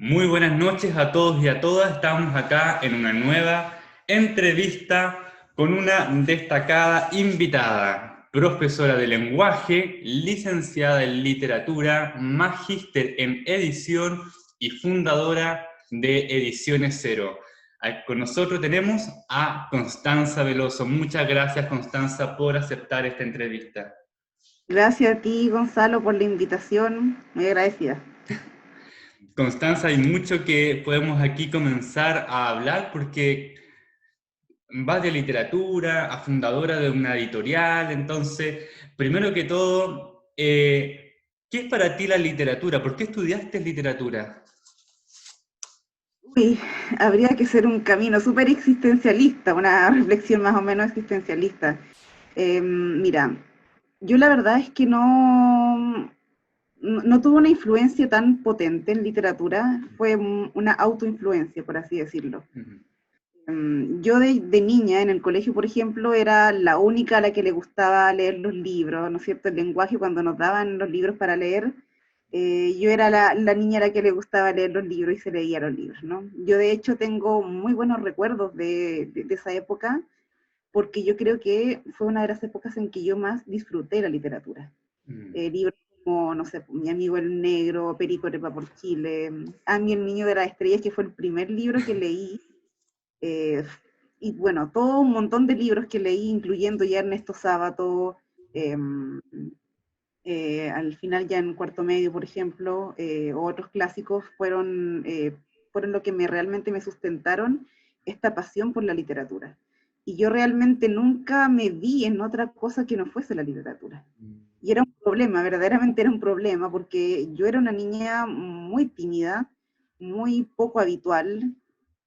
Muy buenas noches a todos y a todas. Estamos acá en una nueva entrevista con una destacada invitada, profesora de lenguaje, licenciada en literatura, magíster en edición y fundadora de Ediciones Cero. Con nosotros tenemos a Constanza Veloso. Muchas gracias, Constanza, por aceptar esta entrevista. Gracias a ti, Gonzalo, por la invitación. Muy agradecida. Constanza, hay mucho que podemos aquí comenzar a hablar porque vas de literatura a fundadora de una editorial. Entonces, primero que todo, ¿qué es para ti la literatura? ¿Por qué estudiaste literatura? Uy, habría que ser un camino súper existencialista, una reflexión más o menos existencialista. Mira, yo la verdad es que no tuve una influencia tan potente en literatura, fue una autoinfluencia, por así decirlo. Ujú. Yo de niña en el colegio, por ejemplo, era la única a la que le gustaba leer los libros, ¿no es cierto? El lenguaje, cuando nos daban los libros para leer, yo era la niña a la que le gustaba leer los libros y se leía los libros, ¿no? Yo de hecho tengo muy buenos recuerdos de esa época, porque yo creo que fue una de las épocas en que yo más disfruté la literatura. Mm. Libros como, no sé, Mi amigo el negro, Perico trepa por Chile, A mí el niño de las estrellas, que fue el primer libro que leí, eh, y bueno, todo un montón de libros que leí, incluyendo ya Ernesto Sábato, eh, al final ya en cuarto medio, por ejemplo, o otros clásicos, fueron lo que realmente me sustentaron esta pasión por la literatura. Y yo realmente nunca me vi en otra cosa que no fuese la literatura. Y era un problema, verdaderamente era un problema, porque yo era una niña muy tímida, muy poco habitual,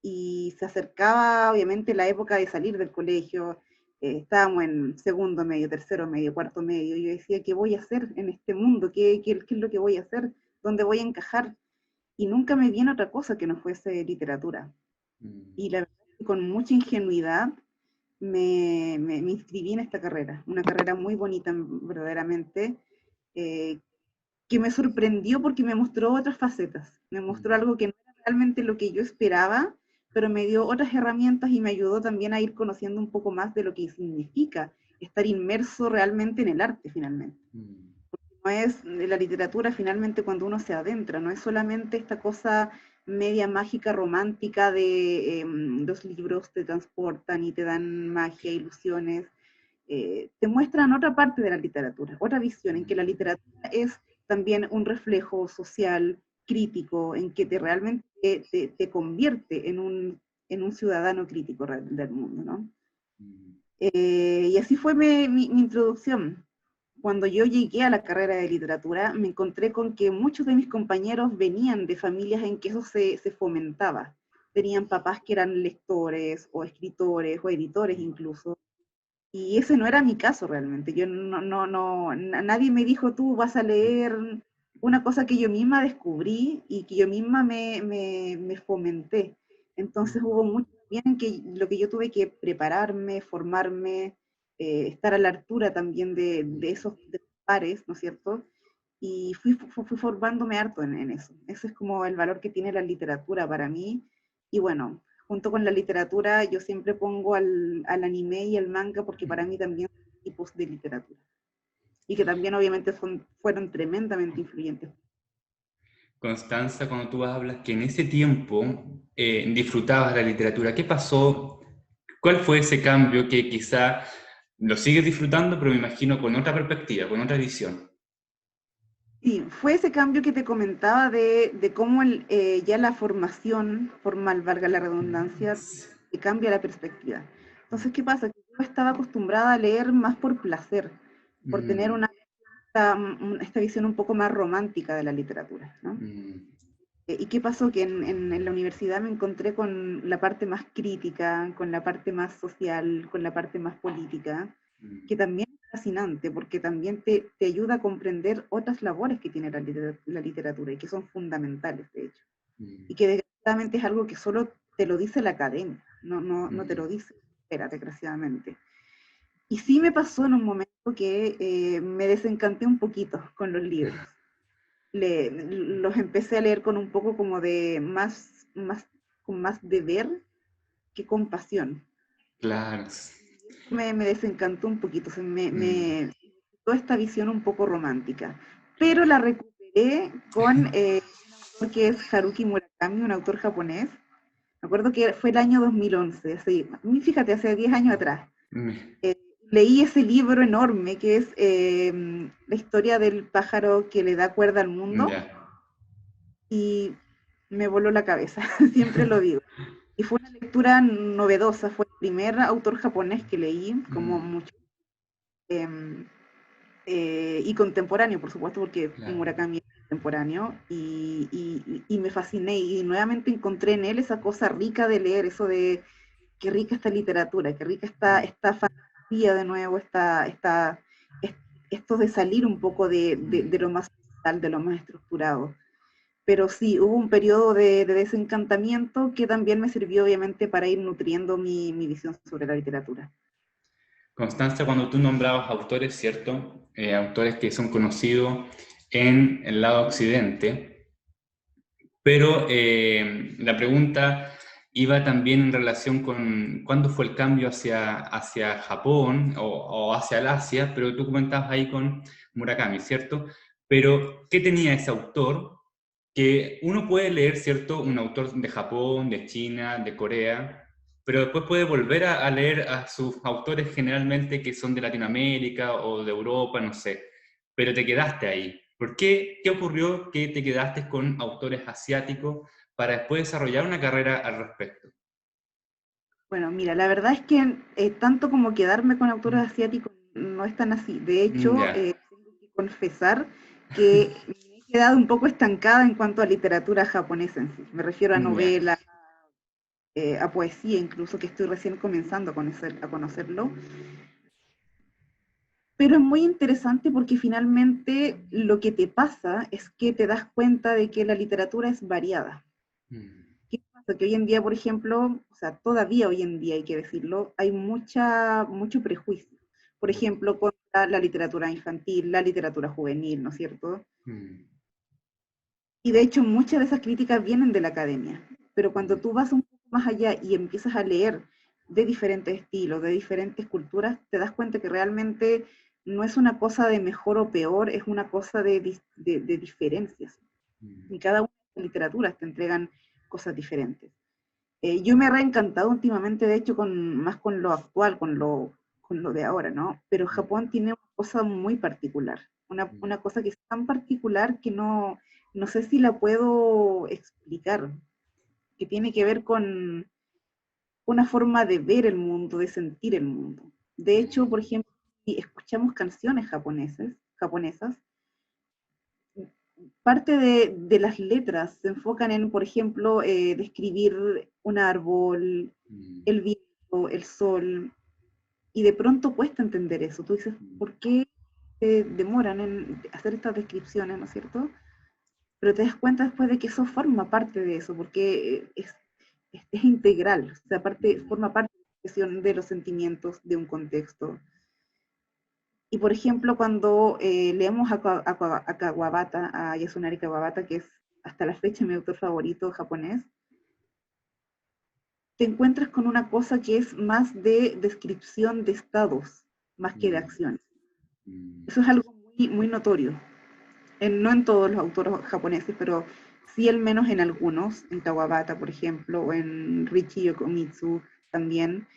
y se acercaba obviamente la época de salir del colegio. Estábamos en segundo medio, tercero medio, cuarto medio, y yo decía, ¿qué voy a hacer en este mundo? ¿Qué es lo que voy a hacer? ¿Dónde voy a encajar? Y nunca me vi en otra cosa que no fuese literatura. Mm. Y la verdad es que con mucha ingenuidad me inscribí en esta carrera, una carrera muy bonita verdaderamente, eh, que me sorprendió porque me mostró otras facetas, me mostró Mm. algo que no era realmente lo que yo esperaba, pero me dio otras herramientas y me ayudó también a ir conociendo un poco más de lo que significa estar inmerso realmente en el arte finalmente. Mm. No es la literatura finalmente cuando uno se adentra, no es solamente esta cosa media mágica, romántica de los libros te transportan y te dan magia, ilusiones, te muestran otra parte de la literatura, otra visión, en que la literatura es también un reflejo social, crítico, en que realmente te convierte en un ciudadano crítico del mundo, ¿no? Mm. Y así fue mi introducción. Cuando yo llegué a la carrera de literatura, me encontré con que muchos de mis compañeros venían de familias en que eso se fomentaba. Tenían papás que eran lectores o escritores o editores incluso, y ese no era mi caso realmente. Yo nadie me dijo, tú vas a leer una cosa que yo misma descubrí y que yo misma me fomenté. Entonces hubo mucho bien en que lo que yo tuve que prepararme, formarme, estar a la altura también de pares, ¿no es cierto? Y fui formándome harto en eso. Ese es como el valor que tiene la literatura para mí. Y bueno, junto con la literatura, yo siempre pongo al anime y al manga porque para mí también son tipos de literatura. Y que también obviamente fueron tremendamente influyentes. Constanza, cuando tú hablas que en ese tiempo disfrutabas la literatura, ¿qué pasó? ¿Cuál fue ese cambio que quizá lo sigues disfrutando, pero me imagino con otra perspectiva, con otra visión? Sí, fue ese cambio que te comentaba de cómo ya la formación formal, valga la redundancia, te cambia la perspectiva. Entonces, ¿qué pasa? Que yo estaba acostumbrada a leer más por placer, por tener Mm. esta visión un poco más romántica de la literatura, ¿no? Mm. ¿Y qué pasó? Que en la universidad me encontré con la parte más crítica, con la parte más social, con la parte más política, que Mm. también es fascinante, porque también te ayuda a comprender otras labores que tiene la literatura y que son fundamentales, de hecho. Mm. Y que desgraciadamente es algo que solo te lo dice la academia, no te lo Mm. dice, espera, desgraciadamente. Y sí me pasó en un momento que me desencanté un poquito con los libros. los empecé a leer con un poco como de con más deber que compasión. Claro. Me desencantó un poquito, Mm, toda esta visión un poco romántica. Pero claro. la recuperé con un autor que es Haruki Murakami, un autor japonés. Me acuerdo que fue el año 2011, así, fíjate, hace 10 años atrás. Mm, Eh, Leí ese libro enorme que es la historia del pájaro que le da cuerda al mundo ya. y me voló la cabeza, siempre lo digo. Y fue una lectura novedosa, fue el primer autor japonés que leí, como Mm, mucho. Eh, y contemporáneo, por supuesto, porque claro. Murakami es contemporáneo, y me fasciné, y nuevamente encontré en él esa cosa rica de leer, eso de qué rica esta literatura, qué rica Mm, esta fantasía de nuevo, esto de salir un poco de mm. lo más social, de lo más estructurado. Pero sí, hubo un periodo de desencantamiento que también me sirvió obviamente para ir nutriendo mi visión sobre la literatura. Constanza, cuando tú nombrabas autores, ¿cierto? Autores que son conocidos en el lado occidente, pero la pregunta iba también en relación con cuándo fue el cambio hacia Japón o hacia el Asia, pero tú comentabas ahí con Murakami, ¿cierto? Pero, ¿qué tenía ese autor? Que uno puede leer, ¿cierto? Un autor de Japón, de China, de Corea, pero después puede volver a leer a sus autores generalmente que son de Latinoamérica o de Europa, no sé, pero te quedaste ahí. ¿Por qué? ¿Qué ocurrió que te quedaste con autores asiáticos para después desarrollar una carrera al respecto? Bueno, mira, la verdad es que tanto como quedarme con autores asiáticos no es tan así. De hecho, Ya, tengo que confesar que me he quedado un poco estancada en cuanto a literatura japonesa en sí. Me refiero a ya. novela, a poesía incluso, que estoy recién comenzando a conocerlo. Pero es muy interesante porque finalmente lo que te pasa es que te das cuenta de que la literatura es variada. Mm, ¿Qué pasa? Que hoy en día, por ejemplo, o sea, todavía hoy en día hay que decirlo, hay mucho prejuicio. Por ejemplo, contra la literatura infantil, la literatura juvenil, ¿no es cierto? mm, Y de hecho muchas de esas críticas vienen de la academia. Pero cuando mm, tú vas un poco más allá y empiezas a leer de diferentes estilos, de diferentes culturas, te das cuenta que realmente no es una cosa de mejor o peor, es una cosa de diferencias. mm, Y cada una de las literaturas te entregan cosas diferentes. Yo me he reencantado últimamente, de hecho, más con lo actual, con lo de ahora, ¿no? Pero mm, Japón tiene una cosa muy particular, mm, una cosa que es tan particular que no sé si la puedo explicar, que tiene que ver con una forma de ver el mundo, de sentir el mundo. De hecho, por mm, ejemplo, si escuchamos canciones japonesas, parte de las letras se enfocan en, por ejemplo, describir un árbol, mm, el viento, el sol, y de pronto cuesta entender eso. Tú dices, mm, ¿por qué se demoran en hacer estas descripciones, ¿no es cierto? Pero te das cuenta después de que eso forma parte de eso, porque es integral, o sea, mm. forma parte de la expresión de los sentimientos de un contexto. Y por ejemplo, cuando leemos a Kawabata, a Yasunari Kawabata, que es hasta la fecha mi autor favorito japonés, te encuentras con una cosa que es más de descripción de estados, más que de Mm, acciones. mm, Eso es algo muy notorio, no en todos los autores japoneses, pero sí al menos en algunos, en Kawabata, por ejemplo, o en Richi Yokomitsu también,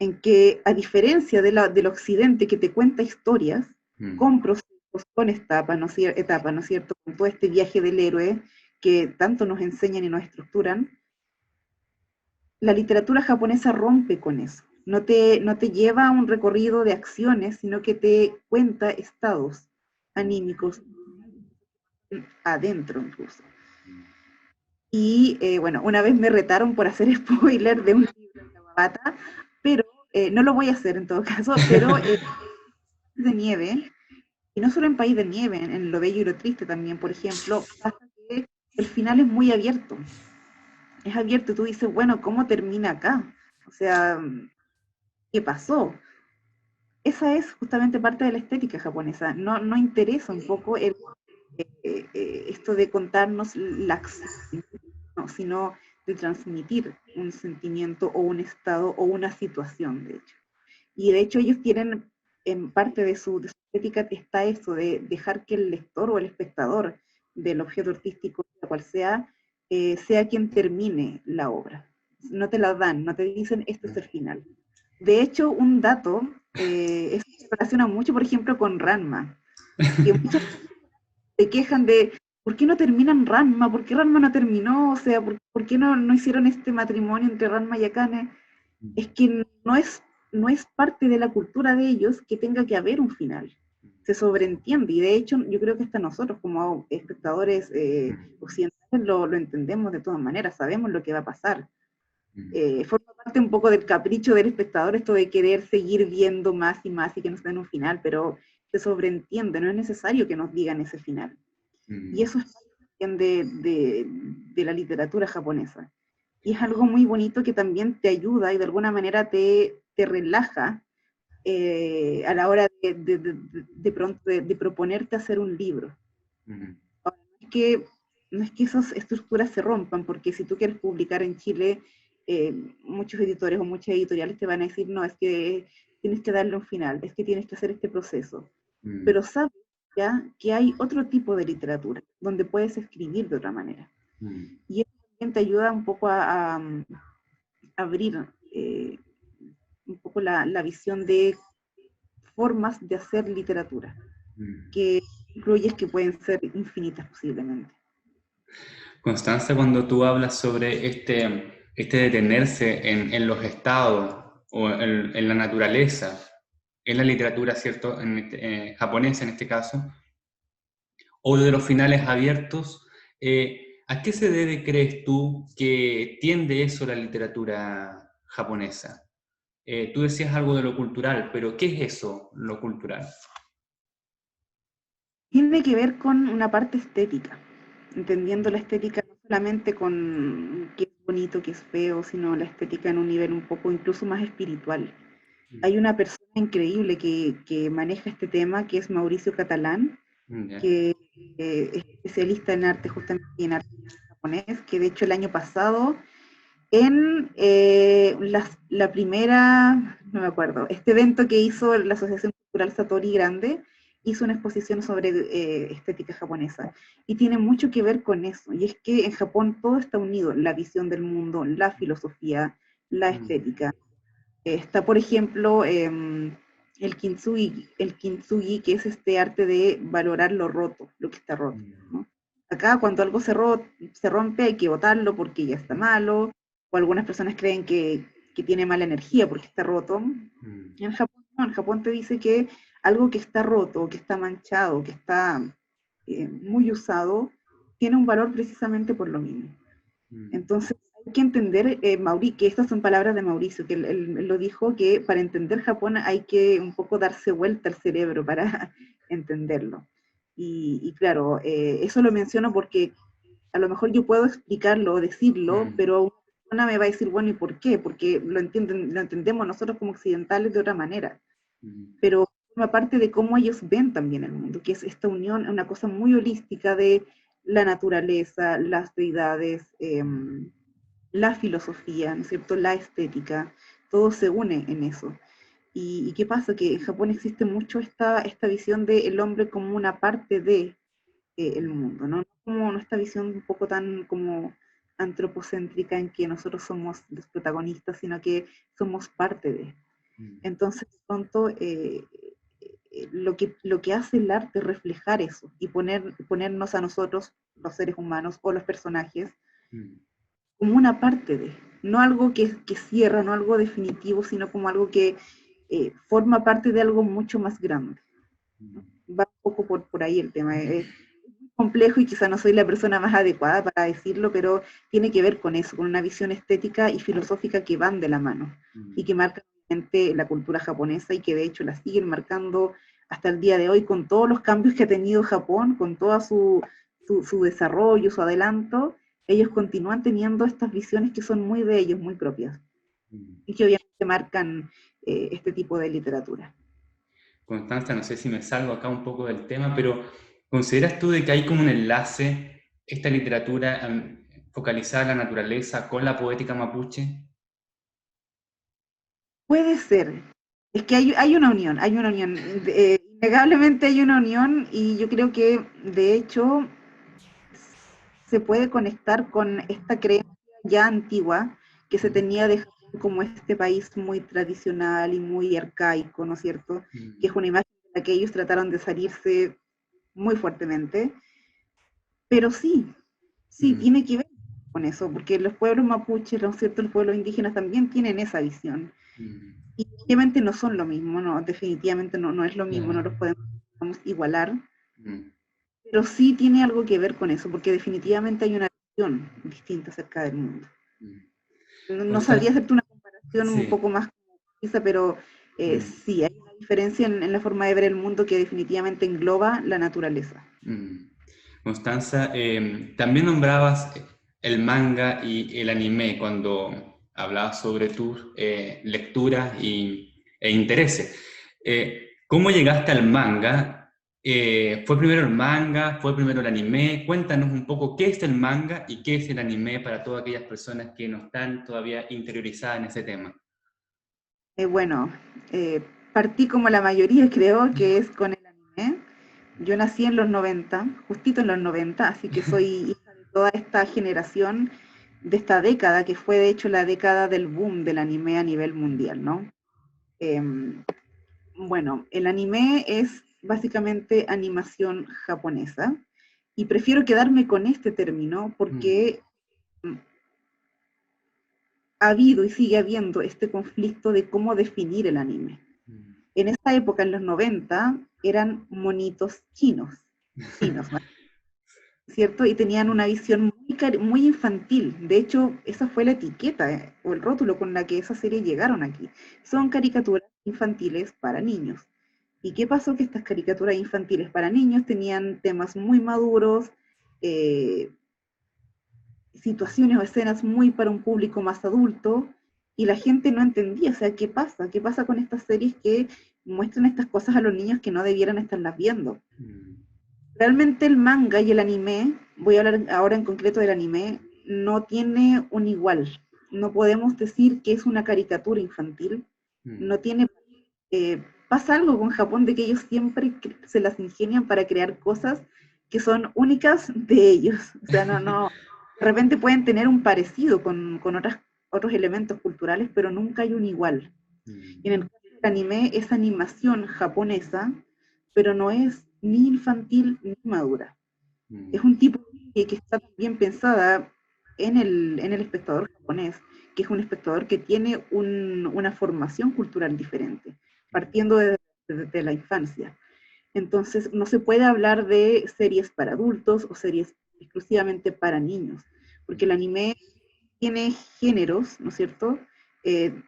en que a diferencia del occidente que te cuenta historias, mm, con procesos, con etapas, ¿no es cierto? Con todo este viaje del héroe que tanto nos enseñan y nos estructuran, la literatura japonesa rompe con eso. No te lleva a un recorrido de acciones, sino que te cuenta estados anímicos adentro incluso. mm. Y bueno, una vez me retaron por hacer spoiler de un libro de Kawabata, pero no lo voy a hacer en todo caso, pero de nieve, y no solo en País de Nieve, en Lo Bello y lo Triste también, por ejemplo, pasa que el final es muy abierto. Es abierto y tú dices, bueno, ¿cómo termina acá? O sea, ¿qué pasó? Esa es justamente parte de la estética japonesa. No interesa un poco esto de contarnos la acción, ¿no? Sino de transmitir un sentimiento o un estado o una situación, de hecho. Y de hecho ellos tienen, en parte de su estética está eso, de dejar que el lector o el espectador del objeto artístico, cual sea quien termine la obra. No te la dan, no te dicen este es el final. De hecho, un dato, eso se relaciona mucho, por ejemplo, con Ranma, que muchas se quejan de ¿por qué no terminan Ranma? ¿Por qué Ranma no terminó? O sea, ¿por qué no hicieron este matrimonio entre Ranma y Akane? Es que no es parte de la cultura de ellos que tenga que haber un final. Se sobreentiende, y de hecho yo creo que hasta nosotros como espectadores occidentales lo entendemos de todas maneras, sabemos lo que va a pasar. Forma parte un poco del capricho del espectador esto de querer seguir viendo más y más y que nos den un final, pero se sobreentiende, no es necesario que nos digan ese final. Y eso es también de la literatura japonesa. Y es algo muy bonito que también te ayuda y de alguna manera te relaja a la hora de pronto de proponerte hacer un libro. Ahora, no es que esas estructuras se rompan, porque si tú quieres publicar en Chile, muchos editores o muchas editoriales te van a decir, no, es que tienes que darle un final, es que tienes que hacer este proceso. Pero sabes ya que hay otro tipo de literatura, donde puedes escribir de otra manera. Y eso también te ayuda un poco a abrir un poco la visión de formas de hacer literatura, que incluyes que pueden ser infinitas posiblemente. Constanza, cuando tú hablas sobre este detenerse en los estados o en la naturaleza, en la literatura, ¿cierto? Japonesa en este caso, o de los finales abiertos, ¿a qué se debe, crees tú, que tiende eso la literatura japonesa? Tú decías algo de lo cultural, pero ¿qué es eso, lo cultural? Tiene que ver con una parte estética, entendiendo la estética no solamente con qué es bonito, qué es feo, sino la estética en un nivel un poco incluso más espiritual. Hay una persona increíble que maneja este tema, que es Mauricio Catalán, Ya. que es especialista en arte, justamente en arte japonés, que de hecho el año pasado, en la primera, no me acuerdo, este evento que hizo la Asociación Cultural Satori Grande, hizo una exposición sobre estética japonesa. Y tiene mucho que ver con eso. Y es que en Japón todo está unido, la visión del mundo, la filosofía, la estética. Está, por ejemplo, el kintsugi, que es este arte de valorar lo roto, lo que está roto, ¿no? Acá cuando algo se rompe hay que botarlo porque ya está malo, o algunas personas creen que tiene mala energía porque está roto. En Japón no, en Japón te dice que algo que está roto, que está manchado, que está muy usado, tiene un valor precisamente por lo mismo. Entonces, hay que entender, que estas son palabras de Mauricio, que él lo dijo, que para entender Japón hay que un poco darse vuelta al cerebro para entenderlo. Y claro, eso lo menciono porque a lo mejor yo puedo explicarlo o decirlo, pero una persona me va a decir, bueno, ¿y por qué? Porque lo entendemos nosotros como occidentales de otra manera. Pero forma parte de cómo ellos ven también el mundo, que es esta unión, una cosa muy holística de la naturaleza, las deidades, la filosofía, ¿no es cierto? La estética, todo se une en eso. ¿Y qué pasa? Que en Japón existe mucho esta visión del hombre como una parte de el mundo, ¿no? Como esta visión un poco tan como antropocéntrica en que nosotros somos los protagonistas, sino que somos parte de. Entonces, de pronto, lo que hace el arte es reflejar eso y ponernos a nosotros, los seres humanos o los personajes, como una parte de, no algo que cierra, no algo definitivo, sino como algo que forma parte de algo mucho más grande. Va un poco por ahí el tema. Es muy complejo y quizá no soy la persona más adecuada para decirlo, pero tiene que ver con eso, con una visión estética y filosófica que van de la mano y que marcan la cultura japonesa y que de hecho la siguen marcando hasta el día de hoy con todos los cambios que ha tenido Japón, con todo su desarrollo, su adelanto. Ellos continúan teniendo estas visiones que son muy de ellos, muy propias, y que obviamente marcan este tipo de literatura. Constanza, no sé si me salgo acá un poco del tema, pero ¿Consideras tú de que hay como un enlace esta literatura focalizada en la naturaleza con la poética mapuche? Puede ser. Es que hay una unión, hay una unión. Innegablemente hay una unión y yo creo que de hecho se puede conectar con esta creencia ya antigua que se Mm, tenía de Japón como este país muy tradicional y muy arcaico, ¿no es cierto? Que es mm, una imagen de la que ellos trataron de salirse muy fuertemente. Pero sí, sí, mm, tiene que ver con eso, porque los pueblos mapuches, ¿no es cierto? Los pueblos indígenas también tienen esa visión. mm, Y obviamente no son lo mismo, no, definitivamente no es lo mismo, no claro, los podemos igualar, mm. pero sí tiene algo que ver con eso, porque definitivamente hay una visión distinta acerca del mundo. Mm. No sabría Constan- hacerte una comparación un sí. poco más precisa, pero Mm, sí, hay una diferencia en la forma de ver el mundo que definitivamente engloba la naturaleza. mm. Constanza, también nombrabas el manga y el anime cuando hablabas sobre tus lecturas e intereses. ¿Cómo llegaste al manga? ¿Fue primero el manga? ¿Fue primero el anime? Cuéntanos un poco qué es el manga y qué es el anime para todas aquellas personas que no están todavía interiorizadas en ese tema. Bueno, partí como la mayoría creo que es con el anime. Yo nací en los 90, justito en los 90, así que soy hija de toda esta generación, de esta década, que fue de hecho la década del boom del anime a nivel mundial, ¿no? Em, bueno, el anime es básicamente animación japonesa y prefiero quedarme con este término Mm, porque mm, ha habido y sigue habiendo este conflicto de cómo definir el anime. mm, En esa época, en los 90, eran monitos chinos, ¿no? ¿Cierto? Y tenían una visión muy infantil. De hecho, esa fue la etiqueta o el rótulo con la que esa serie llegaron aquí. Son caricaturas infantiles para niños. ¿Y qué pasó? Que estas caricaturas infantiles para niños tenían temas muy maduros, eh, situaciones o escenas muy para un público más adulto, y la gente no entendía, o sea, ¿qué pasa? ¿Qué pasa con estas series que muestran estas cosas a los niños que no debieran estarlas viendo? mm, Realmente el manga y el anime, voy a hablar ahora en concreto del anime, no tiene un igual. No podemos decir que es una caricatura infantil, no mm, tiene... pasa algo con Japón de que ellos siempre se las ingenian para crear cosas que son únicas de ellos. O sea, de repente pueden tener un parecido con otros elementos culturales, pero nunca hay un igual. Y en mm, el caso del anime es animación japonesa, pero no es ni infantil ni madura. Es mm, un tipo que está bien pensada en el espectador japonés, que es un espectador que tiene una formación cultural diferente, partiendo desde la infancia. Entonces, no se puede hablar de series para adultos o series exclusivamente para niños, porque el anime tiene géneros, ¿no es cierto?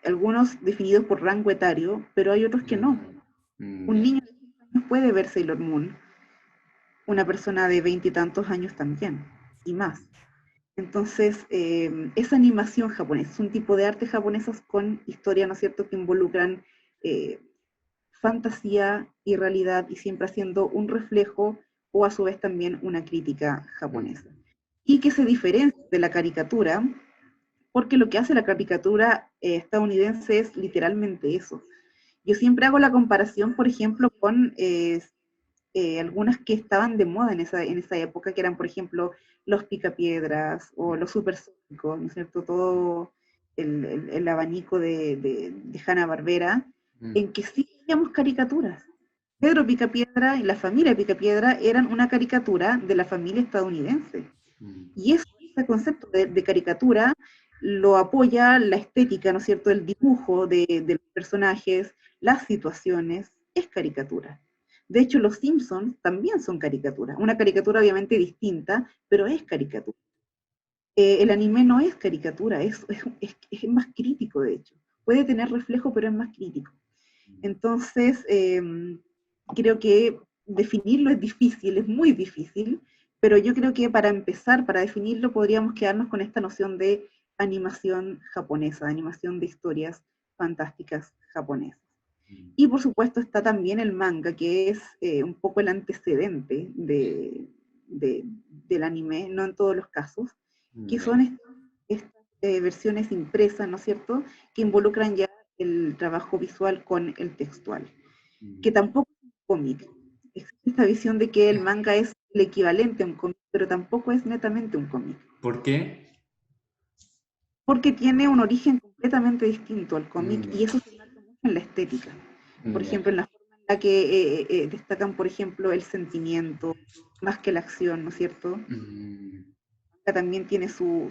Algunos definidos por rango etario, pero hay otros que no. mm, Un ya. niño de 5 años puede ver Sailor Moon, una persona de 20 y tantos años también, y más. Entonces, es animación japonesa, es un tipo de arte japonesas con historia, ¿no es cierto?, que involucran eh, fantasía y realidad y siempre haciendo un reflejo o a su vez también una crítica japonesa. Mm, Y que se diferencia de la caricatura, porque lo que hace la caricatura estadounidense es literalmente eso. Yo siempre hago la comparación, por ejemplo, con algunas que estaban de moda en esa época, que eran, por ejemplo, los picapiedras o los supersónicos, ¿no es cierto? Todo el abanico de Hanna-Barbera, mm, en que sí teníamos caricaturas. Pedro Picapiedra y la familia Picapiedra eran una caricatura de la familia estadounidense. mm, Y ese concepto de caricatura lo apoya la estética, ¿no es cierto?, el dibujo de los personajes, las situaciones, es caricatura. De hecho, los Simpsons también son caricaturas. Una caricatura obviamente distinta, pero es caricatura. El anime no es caricatura, es más crítico, de hecho. Puede tener reflejo, pero es más crítico. Entonces, creo que definirlo es difícil, es muy difícil, pero yo creo que para empezar, para definirlo, podríamos quedarnos con esta noción de animación japonesa, animación de historias fantásticas japonesas. Y por supuesto está también el manga, que es un poco el antecedente de, del anime, no en todos los casos, que Ya. son estas versiones impresas, ¿no es cierto?, que involucran ya el trabajo visual con el textual, que tampoco es un cómic. Existe esta visión de que el manga es el equivalente a un cómic, pero tampoco es netamente un cómic, ¿Por qué? porque tiene un origen completamente distinto al cómic Ya. y eso se marca mucho en la estética. Por Ya. ejemplo, en la forma en la que destacan, por ejemplo, el sentimiento, más que la acción, ¿no es cierto? Mm. También tiene su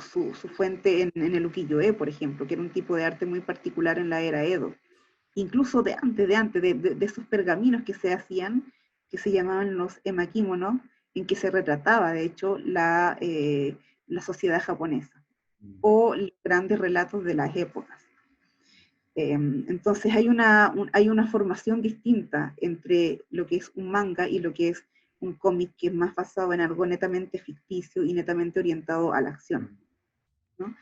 fuente en el ukiyo-e, por ejemplo, que era un tipo de arte muy particular en la era Edo. Incluso de esos pergaminos que se hacían, que se llamaban los emakimono, en que se retrataba, de hecho, la sociedad japonesa, o los grandes relatos de las épocas. Entonces hay una formación distinta entre lo que es un manga y lo que es un cómic, que es más basado en algo netamente ficticio y netamente orientado a la acción, ¿no?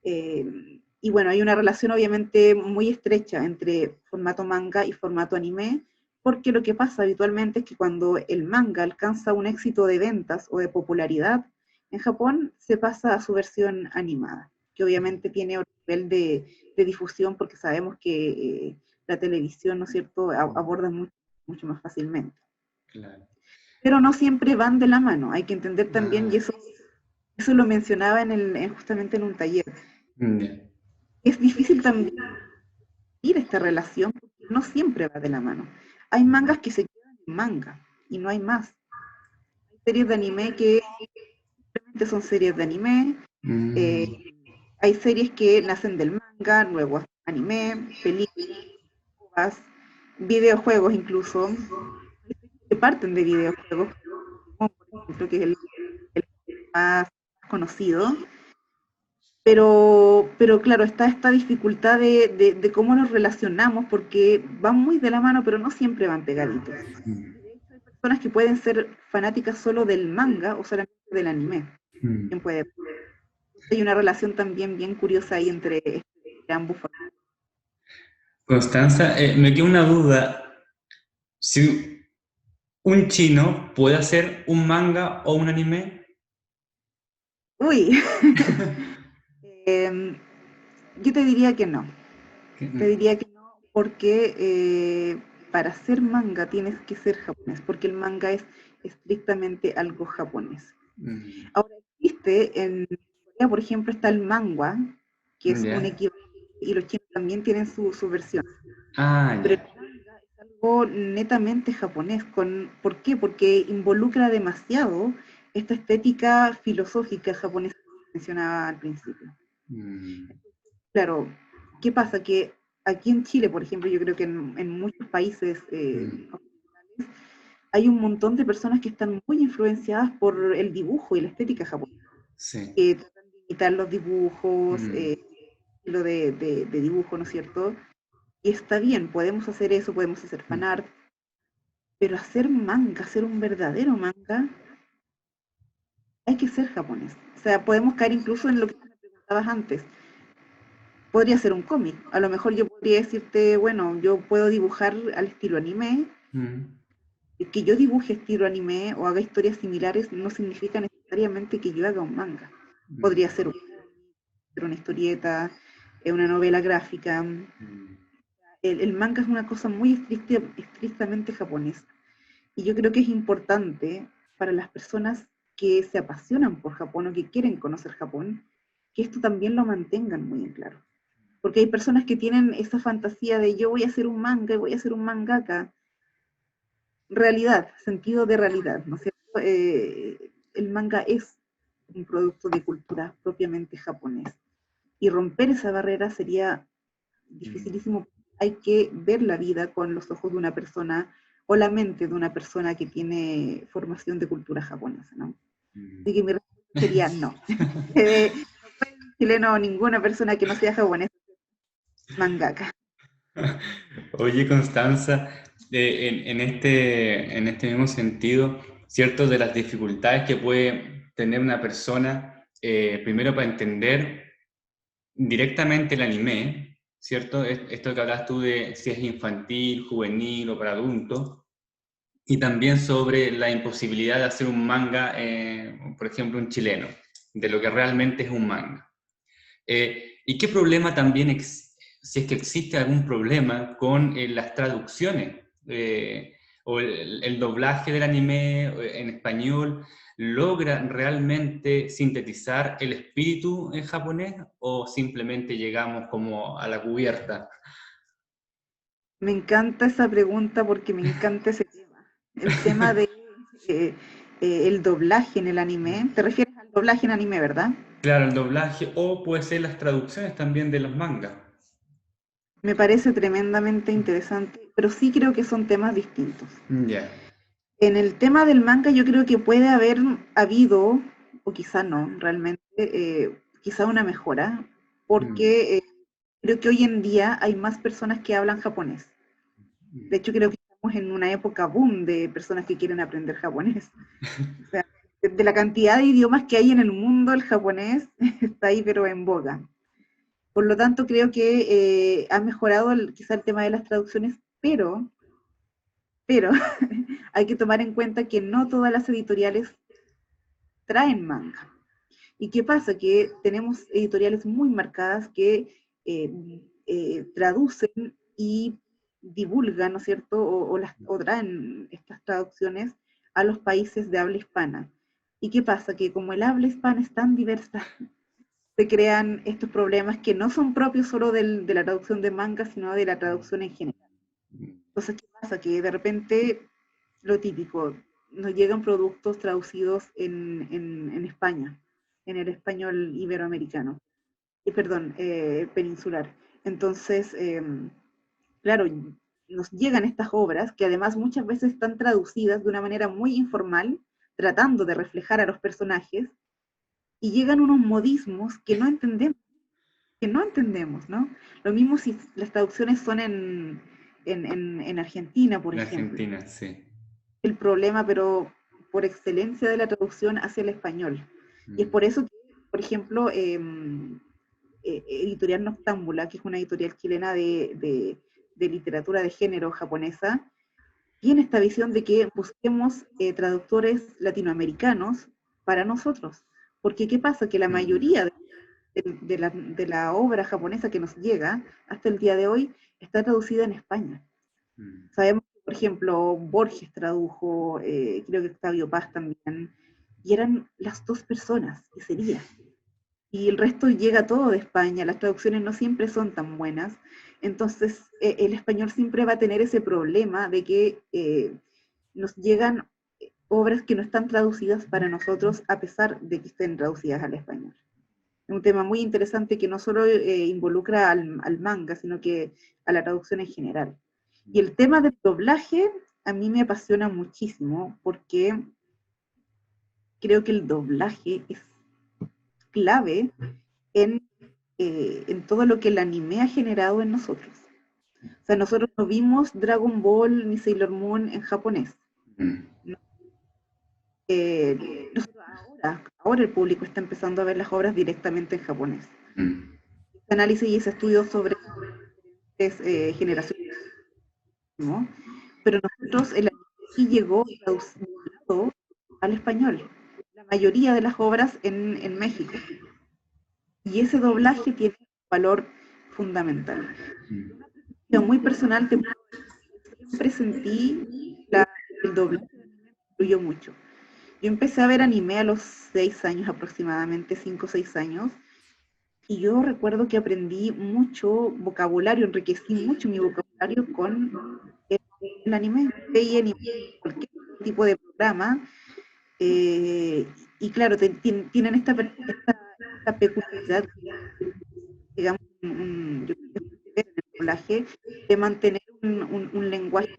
Y bueno, hay una relación obviamente muy estrecha entre formato manga y formato anime, porque lo que pasa habitualmente es que cuando el manga alcanza un éxito de ventas o de popularidad, en Japón se pasa a su versión animada, que obviamente tiene otro nivel de difusión porque sabemos que la televisión, ¿no es cierto?, aborda mucho más fácilmente. Claro. Pero no siempre van de la mano, hay que entender también, y Ah, eso lo mencionaba justamente en un taller. ya. Es difícil también ir esta relación porque no siempre va de la mano. Hay mangas que se quedan en manga y no hay más. Hay series de anime que simplemente son series de anime, eh, Mm. hay series que nacen del manga, luego anime, películas, videojuegos incluso, que parten de videojuegos, como por ejemplo, que es el más conocido, pero claro, está esta dificultad de cómo nos relacionamos, porque van muy de la mano, pero no siempre van pegaditos. Y de hecho hay personas que pueden ser fanáticas solo del manga o solamente del anime. Mm. ¿Quién puede? Hay una relación también bien curiosa ahí entre ambos. Constanza, me queda una duda. Si un chino puede hacer un manga o un anime. Uy, yo te diría que no. Te Mm. diría que no, porque para hacer manga tienes que ser japonés, porque el manga es estrictamente algo japonés. Mm. Ahora existe en Corea, por ejemplo, está el manga, que es un Ya. equivalente, y los chinos también tienen su versión. Ah, Pero ya. el manga es algo netamente japonés. ¿Por qué? Porque involucra demasiado esta estética filosófica japonesa que mencionaba al principio. Mm. Claro, ¿qué pasa? Que aquí en Chile, por ejemplo, yo creo que en muchos países Mm. occidentales, hay un montón de personas que están muy influenciadas por el dibujo y la estética japonesa, Sí. que tratan de imitar los dibujos, Mm. estilo de dibujo, ¿no es cierto? Y está bien, podemos hacer eso, podemos hacer Mm. fanart, pero hacer manga, hacer un verdadero manga, hay que ser japonés. O sea, podemos caer incluso en lo que me preguntabas antes. Podría ser un cómic. A lo mejor yo podría decirte, bueno, yo puedo dibujar al estilo anime, Mm. y que yo dibuje estilo anime o haga historias similares no significa necesariamente que yo haga un manga. Mm. Podría ser una historieta, una novela gráfica. Mm. El manga es una cosa muy estrictamente japonesa. Y yo creo que es importante para las personas que se apasionan por Japón o que quieren conocer Japón, que esto también lo mantengan muy en claro. Porque hay personas que tienen esa fantasía de yo voy a hacer un manga y voy a hacer un mangaka. Realidad, sentido de realidad, ¿no es cierto? El manga es un producto de cultura propiamente japonés. Y romper esa barrera sería Mm. dificilísimo. Hay que ver la vida con los ojos de una persona o la mente de una persona que tiene formación de cultura japonesa, ¿no? Mm. Así que mi respuesta sería no. No puede un chileno o ninguna persona que no sea japonesa mangaka. Oye, Constanza, en este mismo sentido, ¿cierto? De las dificultades que puede tener una persona, primero para entender directamente el anime, ¿cierto? Esto que hablas tú de si es infantil, juvenil o para adultos. Y también sobre la imposibilidad de hacer un manga, por ejemplo, un chileno, de lo que realmente es un manga. ¿Y qué problema también, si es que existe algún problema con las traducciones o el doblaje del anime en español, logra realmente sintetizar el espíritu en japonés o simplemente llegamos como a la cubierta? Me encanta esa pregunta porque me encanta ese tema. El tema de eh, el doblaje en el anime. ¿Te refieres al doblaje en anime, verdad? Claro, el doblaje o puede ser las traducciones también de los mangas. Me parece tremendamente interesante, pero sí creo que son temas distintos. Ya. En el tema del manga yo creo que puede haber habido, o quizá no, realmente, quizá una mejora, Mm. porque creo que hoy en día hay más personas que hablan japonés. De hecho, creo que estamos en una época boom de personas que quieren aprender japonés. O sea, de la cantidad de idiomas que hay en el mundo, el japonés está ahí, pero en boga. Por lo tanto, creo que ha mejorado quizá el tema de las traducciones, pero hay que tomar en cuenta que no todas las editoriales traen manga. ¿Y qué pasa? Que tenemos editoriales muy marcadas que traducen y divulgan, ¿no es cierto? O traen estas traducciones a los países de habla hispana. ¿Y qué pasa? Que como el habla hispana es tan diversa, se crean estos problemas que no son propios solo de la traducción de manga, sino de la traducción en general. Entonces, ¿qué pasa? Que de repente, lo típico, nos llegan productos traducidos en España, en el español iberoamericano, y perdón, peninsular. Entonces, claro, nos llegan estas obras que además muchas veces están traducidas de una manera muy informal, tratando de reflejar a los personajes, y llegan unos modismos que no entendemos, ¿no? Lo mismo si las traducciones son en Argentina, por En ejemplo. Argentina, sí. El problema, pero por excelencia de la traducción hacia el español. Y es Mm. por eso que, por ejemplo, Editorial Noctámbula, que es una editorial chilena de literatura de género japonesa, tiene esta visión de que busquemos traductores latinoamericanos para nosotros. Porque ¿qué pasa? Que la Mm. mayoría de la obra japonesa que nos llega hasta el día de hoy está traducida en España. Mm. Sabemos que, por ejemplo, Borges tradujo, creo que Octavio Paz también, y eran las dos personas, que sería. Y el resto llega todo de España, las traducciones no siempre son tan buenas, entonces el español siempre va a tener ese problema de que nos llegan obras que no están traducidas para nosotros a pesar de que estén traducidas al español. Es un tema muy interesante que no solo involucra al manga, sino que a la traducción en general. Y el tema del doblaje a mí me apasiona muchísimo porque creo que el doblaje es clave en todo lo que el anime ha generado en nosotros. O sea, nosotros no vimos Dragon Ball ni Sailor Moon en japonés. Mm. ¿No? Nosotros ahora el público está empezando a ver las obras directamente en japonés. Mm. Ese análisis y ese estudio sobre generaciones, ¿no? Pero nosotros, el anime sí llegó traducido al español. La mayoría de las obras en México. Y ese doblaje tiene un valor fundamental. Mm. Yo muy personal, siempre sentí el doblaje me influyó mucho. Yo empecé a ver anime a los 6 años aproximadamente, 5 o 6 años, y yo recuerdo que aprendí mucho vocabulario, enriquecí mucho mi vocabulario con el anime. Veía anime, cualquier tipo de programa, eh, y claro, tienen esta peculiaridad, digamos, yo creo que es en el doblaje, de mantener un lenguaje,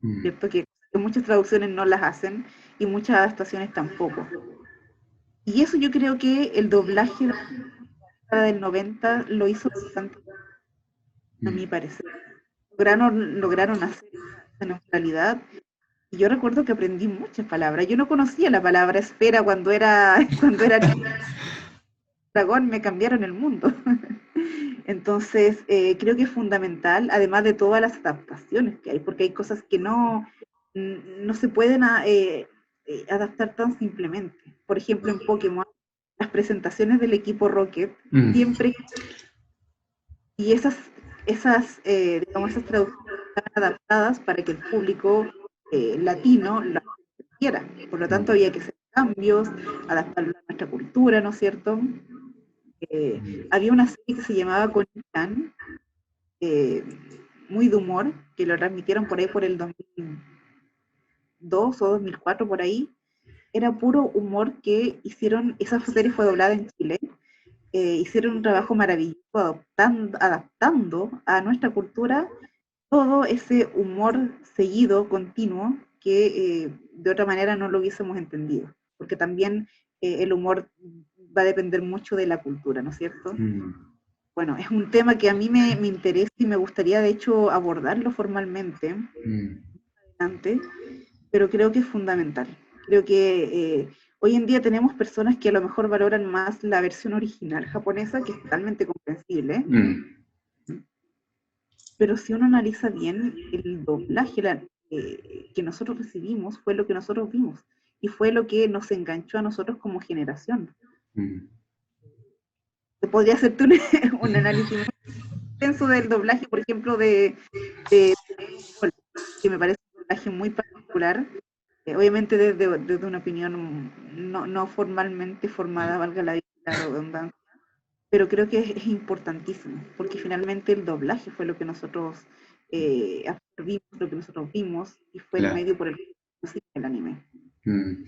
Mm. ¿cierto? Que muchas traducciones no las hacen y muchas adaptaciones tampoco. Y eso yo creo que el doblaje de la década del 90 lo hizo bastante, a mi Mm. parecer. Lograron hacer esa neutralidad. Y yo recuerdo que aprendí muchas palabras. Yo no conocía la palabra esfera cuando era, cuando era dragón, me cambiaron el mundo. Entonces, creo que es fundamental, además de todas las adaptaciones que hay, porque hay cosas que no se pueden adaptar tan simplemente. Por ejemplo, en Pokémon, las presentaciones del equipo Rocket Mm, siempre, y digamos, esas traducciones están adaptadas para que el público latino las quiera. Por lo tanto, mm, había que hacer cambios, adaptarlo a nuestra cultura, ¿no es cierto? mm, Había una serie que se llamaba Conan, eh, muy de humor, que lo transmitieron por ahí por el 2002 o 2004 por ahí. Era puro humor que hicieron, esa serie fue doblada en Chile, hicieron un trabajo maravilloso adaptando a nuestra cultura todo ese humor seguido, continuo, que de otra manera no lo hubiésemos entendido, porque también el humor va a depender mucho de la cultura, ¿no es cierto? mm, Bueno, es un tema que a mí me interesa y me gustaría de hecho abordarlo formalmente mm. antes, pero creo que es fundamental. Creo que hoy en día tenemos personas que a lo mejor valoran más la versión original japonesa, que es totalmente comprensible, Mm, pero si uno analiza bien, el doblaje que nosotros recibimos fue lo que nosotros vimos y fue lo que nos enganchó a nosotros como generación. mm. Se podría hacerte un, un análisis muy extenso del doblaje, por ejemplo, de que me parece un doblaje muy particular, obviamente desde una opinión no formalmente formada, valga la redundancia, pero creo que es importantísimo, porque finalmente el doblaje fue lo que nosotros absorbimos, lo que nosotros vimos, y fue el Claro. medio por el que conocimos el anime. Mm.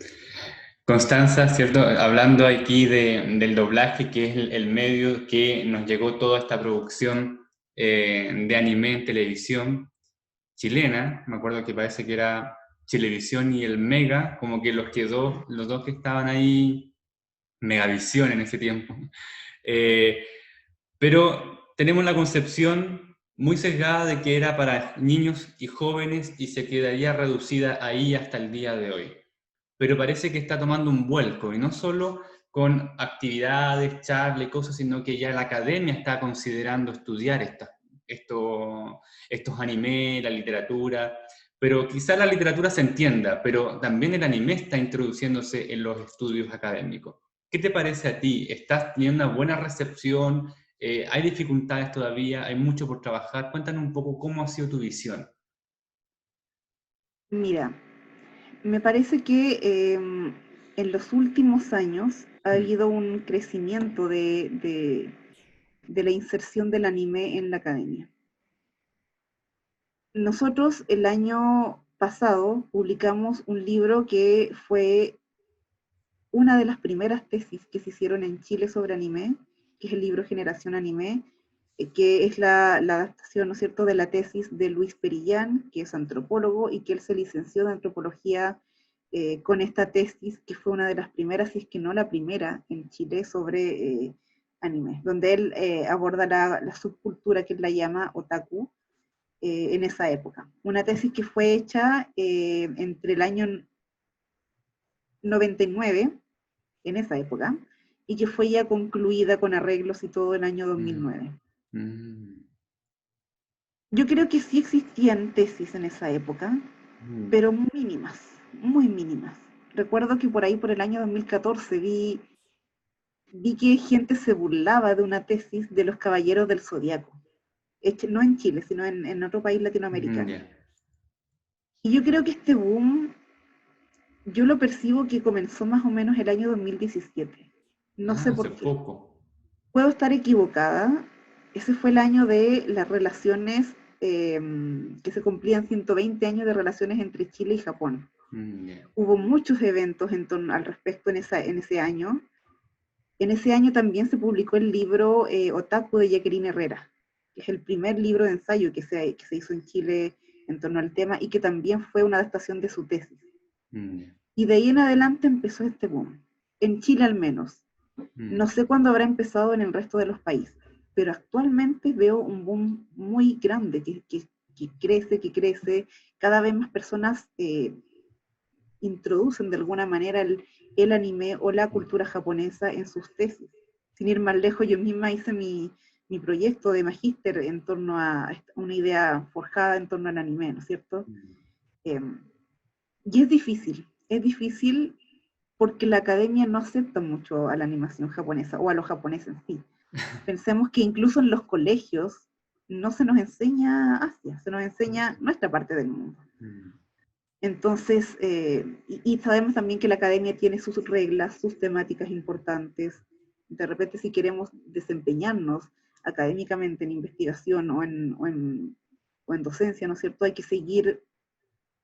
Constanza, ¿cierto? Hablando aquí del doblaje, que es el medio que nos llegó toda esta producción de anime en televisión chilena, me acuerdo que parece que era Chilevisión y el Mega, como que los dos que estaban ahí, Megavisión en ese tiempo. Eh, pero tenemos la concepción muy sesgada de que era para niños y jóvenes y se quedaría reducida ahí hasta el día de hoy. Pero parece que está tomando un vuelco, y no solo con actividades, charlas y cosas, sino que ya la academia está considerando estudiar estos animes, la literatura, pero quizá la literatura se entienda, pero también el anime está introduciéndose en los estudios académicos. ¿Qué te parece a ti? ¿Estás teniendo una buena recepción? ¿Hay dificultades todavía? ¿Hay mucho por trabajar? Cuéntanos un poco cómo ha sido tu visión. Mira, me parece que en los últimos años ha Mm, habido un crecimiento de la inserción del anime en la academia. Nosotros el año pasado publicamos un libro que fue una de las primeras tesis que se hicieron en Chile sobre anime, que es el libro Generación Anime, que es la adaptación, ¿no es cierto?, de la tesis de Luis Perillán, que es antropólogo y que él se licenció de antropología con esta tesis, que fue una de las primeras, si es que no la primera, en Chile sobre anime, donde él aborda la subcultura que él la llama otaku en esa época. Una tesis que fue hecha entre el año 99 en esa época, y que fue ya concluida con arreglos y todo el año mm, 2009. mm, Yo creo que sí existían tesis en esa época, mm. pero mínimas, muy mínimas. Recuerdo que por ahí, por el año 2014, vi que gente se burlaba de una tesis de los Caballeros del Zodiaco, no en Chile, sino en otro país Mm, latinoamericano. ya. Y yo creo que este boom, yo lo percibo que comenzó más o menos el año 2017. No Ah, sé hace por qué. poco. Puedo estar equivocada. Ese fue el año de las relaciones, que se cumplían 120 años de relaciones entre Chile y Japón. Mm, ya. Hubo muchos eventos en torno al respecto en ese año. En ese año también se publicó el libro Otaku de Jacqueline Herrera, que es el primer libro de ensayo que se hizo en Chile en torno al tema y que también fue una adaptación de su tesis. Mm, ya. Y de ahí en adelante empezó este boom, en Chile al menos. No Mm, sé cuándo habrá empezado en el resto de los países, pero actualmente veo un boom muy grande que crece. Cada vez más personas introducen de alguna manera el anime o la cultura japonesa en sus tesis. Sin ir más lejos, yo misma hice mi proyecto de magíster en torno a una idea forjada en torno al anime, ¿no es cierto? Y es difícil porque la academia no acepta mucho a la animación japonesa o a los japoneses en sí. Pensemos que incluso en los colegios no se nos enseña Asia, se nos enseña nuestra parte del mundo. Entonces, y sabemos también que la academia tiene sus reglas, sus temáticas importantes. De repente, si queremos desempeñarnos académicamente en investigación o en docencia, ¿no es cierto? Hay que seguir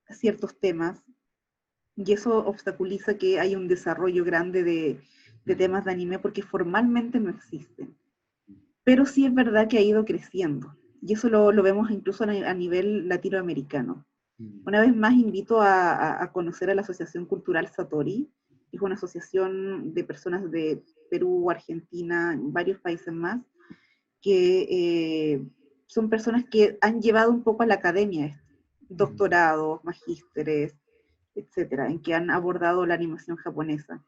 ciertos temas y eso obstaculiza que haya un desarrollo grande de temas de anime porque formalmente no existen. Pero sí es verdad que ha ido creciendo y eso lo vemos incluso a nivel latinoamericano. Una vez más invito a conocer a la Asociación Cultural Satori, que es una asociación de personas de Perú, Argentina, varios países más, que son personas que han llevado un poco a la academia doctorados, magísteres, etcétera, en que han abordado la animación japonesa.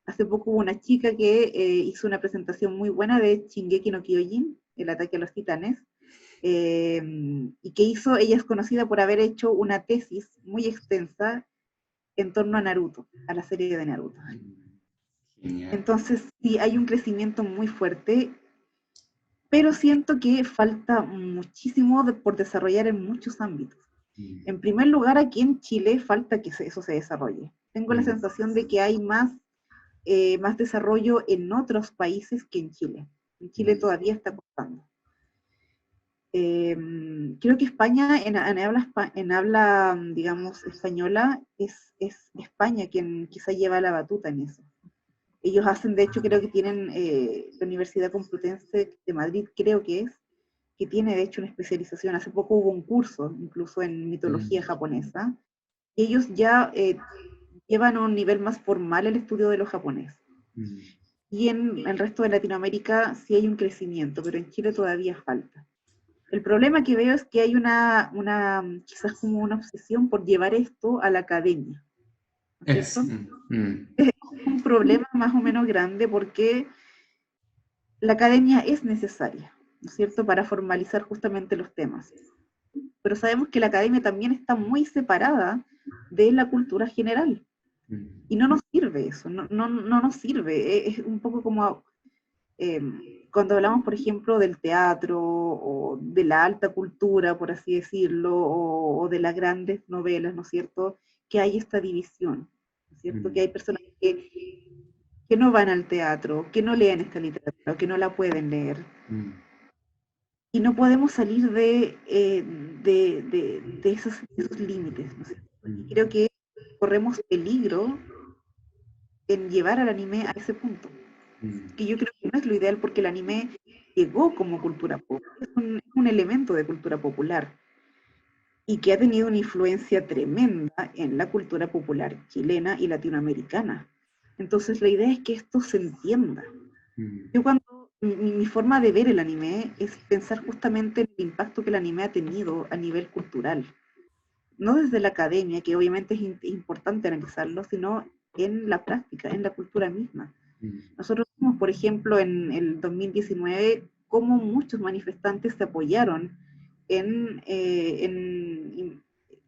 Hace poco hubo una chica que hizo una presentación muy buena de Shingeki no Kyojin, el ataque a los titanes, y que ella es conocida por haber hecho una tesis muy extensa en torno a Naruto, a la serie de Naruto. Genial. Entonces, sí, hay un crecimiento muy fuerte, pero siento que falta muchísimo por desarrollar en muchos ámbitos. En primer lugar, aquí en Chile falta que eso se desarrolle. Tengo la sensación de que hay más desarrollo en otros países que en Chile. En Chile todavía está costando. Creo que España, en habla, digamos, española, es España quien quizá lleva la batuta en eso. Ellos hacen, de hecho, creo que tienen la Universidad Complutense de Madrid, creo que tiene, de hecho, una especialización. Hace poco hubo un curso, incluso en mitología japonesa, y ellos ya llevan a un nivel más formal el estudio de los japoneses. Y en el resto de Latinoamérica sí hay un crecimiento, pero en Chile todavía falta. El problema que veo es que hay quizás como una obsesión por llevar esto a la academia, ¿no es cierto? Es un problema más o menos grande porque la academia es necesaria, ¿no es cierto?, para formalizar justamente los temas. Pero sabemos que la academia también está muy separada de la cultura general. Y no nos sirve eso, no nos sirve. Es un poco como cuando hablamos, por ejemplo, del teatro o de la alta cultura, por así decirlo, o de las grandes novelas, ¿no es cierto?, que hay esta división, ¿no es cierto?, que hay personas que no van al teatro, que no leen esta literatura, que no la pueden leer. Y no podemos salir de esos límites, ¿no es cierto? Y creo que corremos peligro en llevar al anime a ese punto. Que yo creo que no es lo ideal porque el anime llegó como cultura popular, es un elemento de cultura popular y que ha tenido una influencia tremenda en la cultura popular chilena y latinoamericana. Entonces la idea es que esto se entienda. Yo cuando mi forma de ver el anime es pensar justamente en el impacto que el anime ha tenido a nivel cultural. No desde la academia, que obviamente es importante analizarlo, sino en la práctica, en la cultura misma. Nosotros vimos, por ejemplo, en el 2019, cómo muchos manifestantes se apoyaron en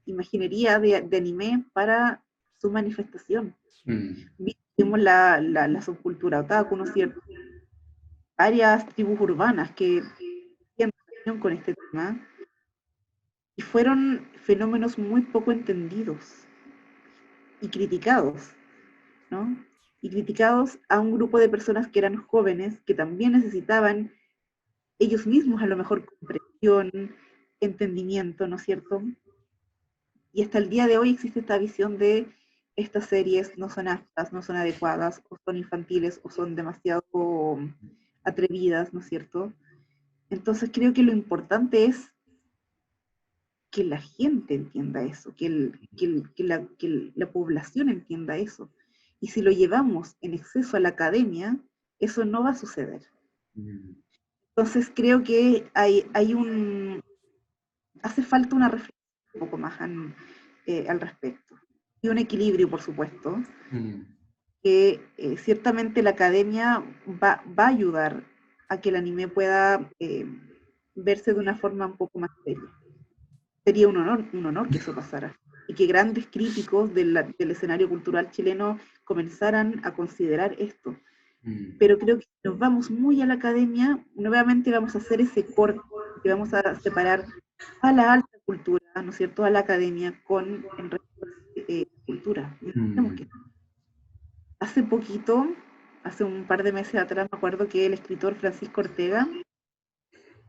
imaginería de anime para su manifestación. Vimos la subcultura otaku, ¿no es cierto? Varias tribus urbanas que tenían relación con este tema y fueron fenómenos muy poco entendidos y criticados, ¿no? Y criticados a un grupo de personas que eran jóvenes, que también necesitaban ellos mismos a lo mejor comprensión, entendimiento, ¿no es cierto? Y hasta el día de hoy existe esta visión de estas series no son aptas, no son adecuadas, o son infantiles, o son demasiado atrevidas, ¿no es cierto? Entonces creo que lo importante es que la gente entienda eso, que la población entienda eso. Y si lo llevamos en exceso a la academia, eso no va a suceder. Entonces creo que hace falta una reflexión un poco más al respecto. Y un equilibrio, por supuesto, que ciertamente la academia va a ayudar a que el anime pueda verse de una forma un poco más seria. Sería un honor que eso pasara. Y que grandes críticos del escenario cultural chileno comenzaran a considerar esto. Pero creo que si nos vamos muy a la academia, nuevamente vamos a hacer ese corte, que vamos a separar a la alta cultura, ¿no es cierto?, a la academia con el resto de cultura. Hace poquito, hace un par de meses atrás, me acuerdo que el escritor Francisco Ortega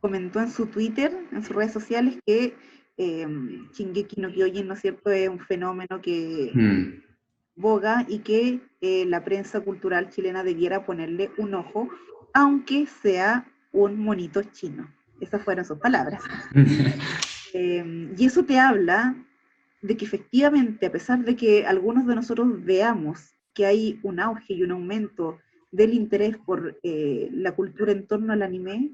comentó en su Twitter, en sus redes sociales, que Shingeki no Kyojin, ¿no es cierto?, es un fenómeno que boga y que la prensa cultural chilena debiera ponerle un ojo, aunque sea un monito chino. Esas fueron sus palabras. Y eso te habla de que efectivamente, a pesar de que algunos de nosotros veamos que hay un auge y un aumento del interés por la cultura en torno al anime,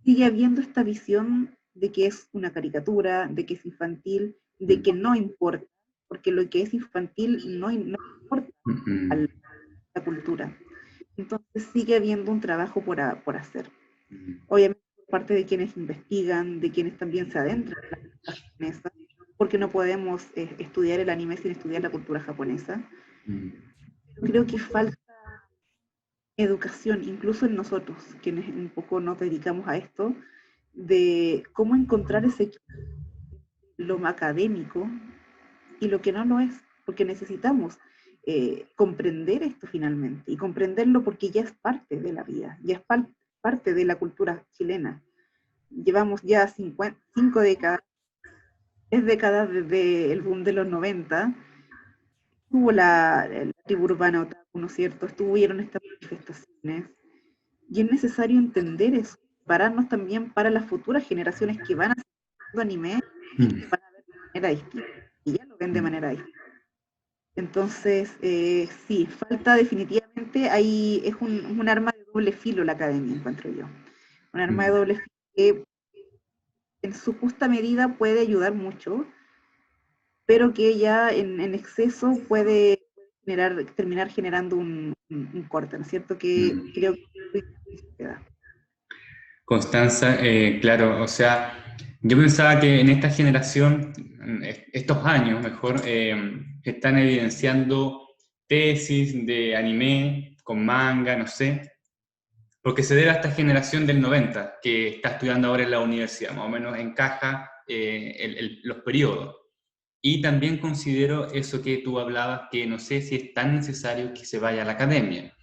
sigue habiendo esta visión de que es una caricatura, de que es infantil, de que no importa, porque lo que es infantil no importa a la cultura. Entonces sigue habiendo un trabajo por hacer. Obviamente por parte de quienes investigan, de quienes también se adentran en la cultura japonesa, porque no podemos estudiar el anime sin estudiar la cultura japonesa. Creo que falta educación, incluso en nosotros, quienes un poco nos dedicamos a esto, de cómo encontrar ese equilibrio, lo académico y lo que no lo es, porque necesitamos comprender esto finalmente, y comprenderlo porque ya es parte de la vida, ya es parte de la cultura chilena. Llevamos ya 5 décadas, 3 décadas desde el boom de los 90, estuvo la tribu urbana otaku, ¿no es cierto? Estuvieron estas manifestaciones, y es necesario entender eso, prepararnos también para las futuras generaciones que van a hacer anime y que van a ver de manera distinta, y ya lo ven de manera distinta. Entonces, sí, falta definitivamente, ahí es un arma de doble filo la academia, encuentro yo. Un arma de doble filo que en su justa medida puede ayudar mucho, pero que ya en exceso puede terminar generando un corte, ¿no es cierto? Que creo que queda. Constanza, claro, o sea, yo pensaba que en esta generación, estos años mejor, están evidenciando tesis de anime con manga, no sé, porque se debe a esta generación del 90 que está estudiando ahora en la universidad, más o menos encaja los periodos. Y también considero eso que tú hablabas, que no sé si es tan necesario que se vaya a la academia,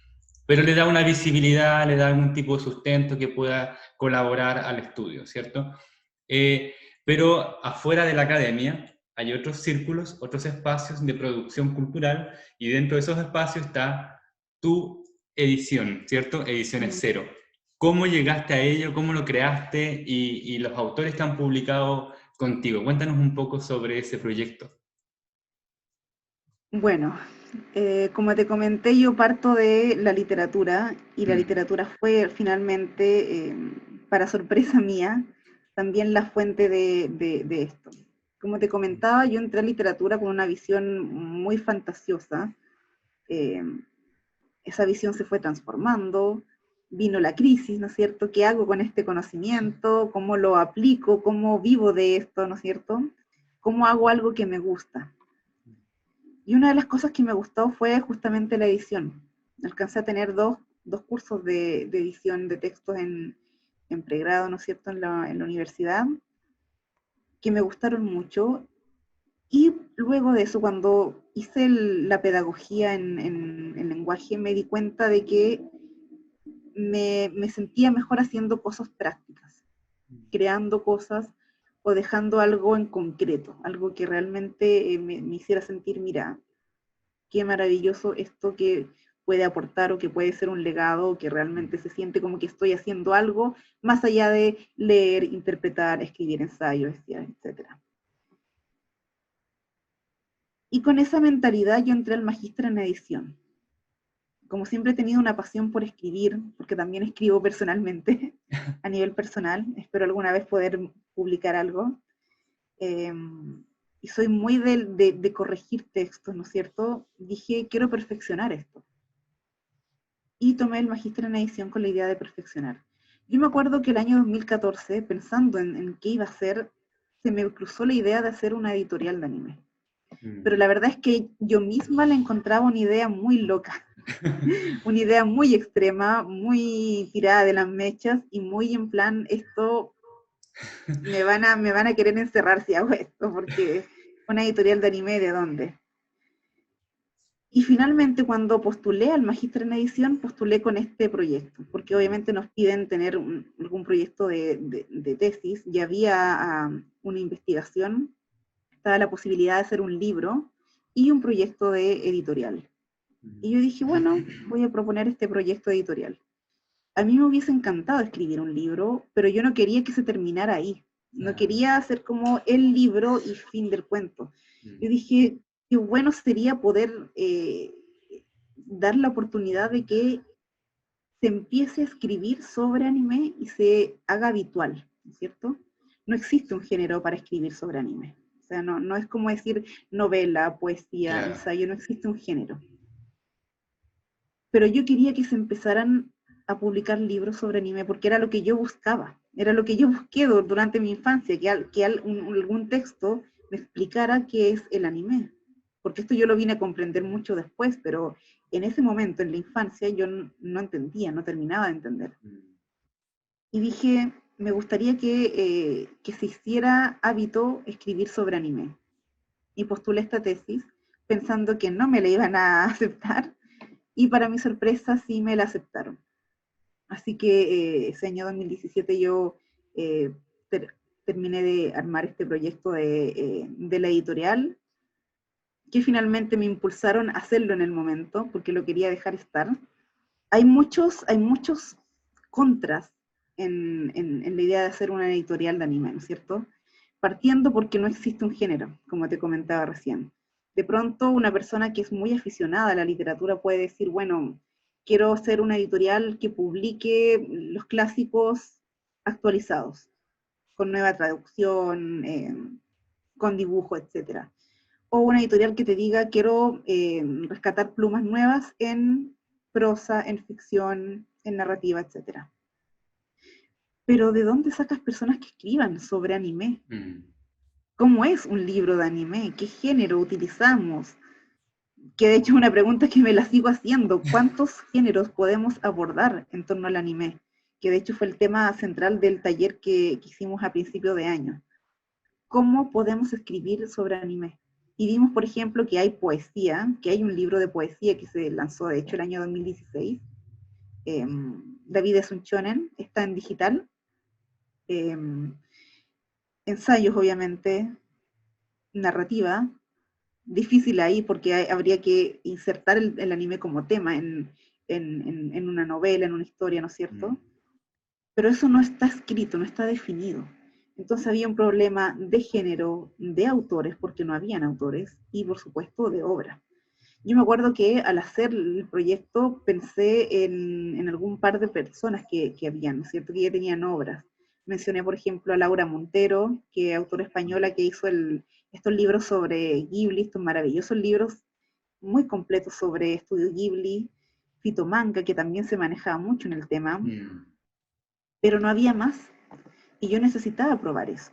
pero le da una visibilidad, le da algún tipo de sustento que pueda colaborar al estudio, ¿cierto? Pero afuera de la academia hay otros círculos, otros espacios de producción cultural, y dentro de esos espacios está tu edición, ¿cierto? Ediciones Cero. ¿Cómo llegaste a ello? ¿Cómo lo creaste? Y los autores que han publicado contigo. Cuéntanos un poco sobre ese proyecto. Bueno, como te comenté, yo parto de la literatura, y la literatura fue finalmente, para sorpresa mía, también la fuente de esto. Como te comentaba, yo entré a literatura con una visión muy fantasiosa. eh, Esa visión se fue transformando, vino la crisis, ¿no es cierto? ¿Qué hago con este conocimiento? ¿Cómo lo aplico? ¿Cómo vivo de esto? ¿No es cierto? ¿Cómo hago algo que me gusta? Y una de las cosas que me gustó fue justamente la edición. Alcancé a tener dos cursos de edición de textos en pregrado, ¿no es cierto?, en la universidad, que me gustaron mucho. Y luego de eso, cuando hice la pedagogía en lenguaje, me di cuenta de que me sentía mejor haciendo cosas prácticas, creando cosas o dejando algo en concreto, algo que realmente me hiciera sentir, mira, qué maravilloso esto que puede aportar, o que puede ser un legado, o que realmente se siente como que estoy haciendo algo más allá de leer, interpretar, escribir ensayos, etc. Y con esa mentalidad yo entré al magíster en edición. Como siempre he tenido una pasión por escribir, porque también escribo personalmente, a nivel personal, espero alguna vez poder publicar algo. Eh, y soy muy de corregir textos, ¿no es cierto? Dije, quiero perfeccionar esto. Y tomé el magíster en edición con la idea de perfeccionar. Yo me acuerdo que el año 2014, pensando en qué iba a hacer, se me cruzó la idea de hacer una editorial de anime. Pero la verdad es que yo misma le encontraba una idea muy loca, una idea muy extrema, muy tirada de las mechas y muy en plan, esto me van a querer encerrar si hago esto, porque una editorial de anime, ¿de dónde? Y finalmente cuando postulé al magíster en edición, postulé con este proyecto, porque obviamente nos piden tener algún proyecto de tesis, ya había una investigación, estaba la posibilidad de hacer un libro y un proyecto de editorial. Y yo dije, bueno, voy a proponer este proyecto editorial. A mí me hubiese encantado escribir un libro, pero yo no quería que se terminara ahí. No quería hacer como el libro y fin del cuento. Yo dije, qué bueno sería poder dar la oportunidad de que se empiece a escribir sobre anime y se haga habitual, ¿no es cierto? No existe un género para escribir sobre anime. O sea, no es como decir novela, poesía, Claro. ensayo, no existe un género. Pero yo quería que se empezaran a publicar libros sobre anime porque era lo que yo buscaba, era lo que yo busqué durante mi infancia, que algún texto me explicara qué es el anime. Porque esto yo lo vine a comprender mucho después, pero en ese momento, en la infancia, yo no entendía, no terminaba de entender. Y dije, me gustaría que se hiciera hábito escribir sobre anime. Y postulé esta tesis pensando que no me la iban a aceptar, y para mi sorpresa sí me la aceptaron. Así que ese año 2017 yo eh, ter terminé de armar este proyecto de la editorial, que finalmente me impulsaron a hacerlo en el momento, porque lo quería dejar estar. Hay muchos contras en la idea de hacer una editorial de anime, ¿no es cierto? Partiendo porque no existe un género, como te comentaba recién. De pronto, una persona que es muy aficionada a la literatura puede decir, bueno, quiero hacer una editorial que publique los clásicos actualizados, con nueva traducción, con dibujo, etcétera. O una editorial que te diga, quiero rescatar plumas nuevas en prosa, en ficción, en narrativa, etcétera. Pero ¿de dónde sacas personas que escriban sobre anime? ¿Cómo es un libro de anime? ¿Qué género utilizamos? Que de hecho es una pregunta que me la sigo haciendo. ¿Cuántos géneros podemos abordar en torno al anime? Que de hecho fue el tema central del taller que hicimos a principio de año. ¿Cómo podemos escribir sobre anime? Y vimos, por ejemplo, que hay poesía, que hay un libro de poesía que se lanzó, de hecho, el año 2016. David es un shonen, está en digital. Eh, ensayos, obviamente, narrativa, difícil ahí porque habría que insertar el anime como tema en una novela, en una historia, ¿no es cierto? Pero eso no está escrito, no está definido. Entonces había un problema de género, de autores, porque no habían autores, y por supuesto de obra. Yo me acuerdo que al hacer el proyecto pensé en algún par de personas que habían, ¿no es cierto? Que ya tenían obras. Mencioné, por ejemplo, a Laura Montero, que es autora española que hizo estos libros sobre Ghibli, estos maravillosos libros muy completos sobre Estudio Ghibli, Fito Manga, que también se manejaba mucho en el tema, pero no había más. Y yo necesitaba probar eso.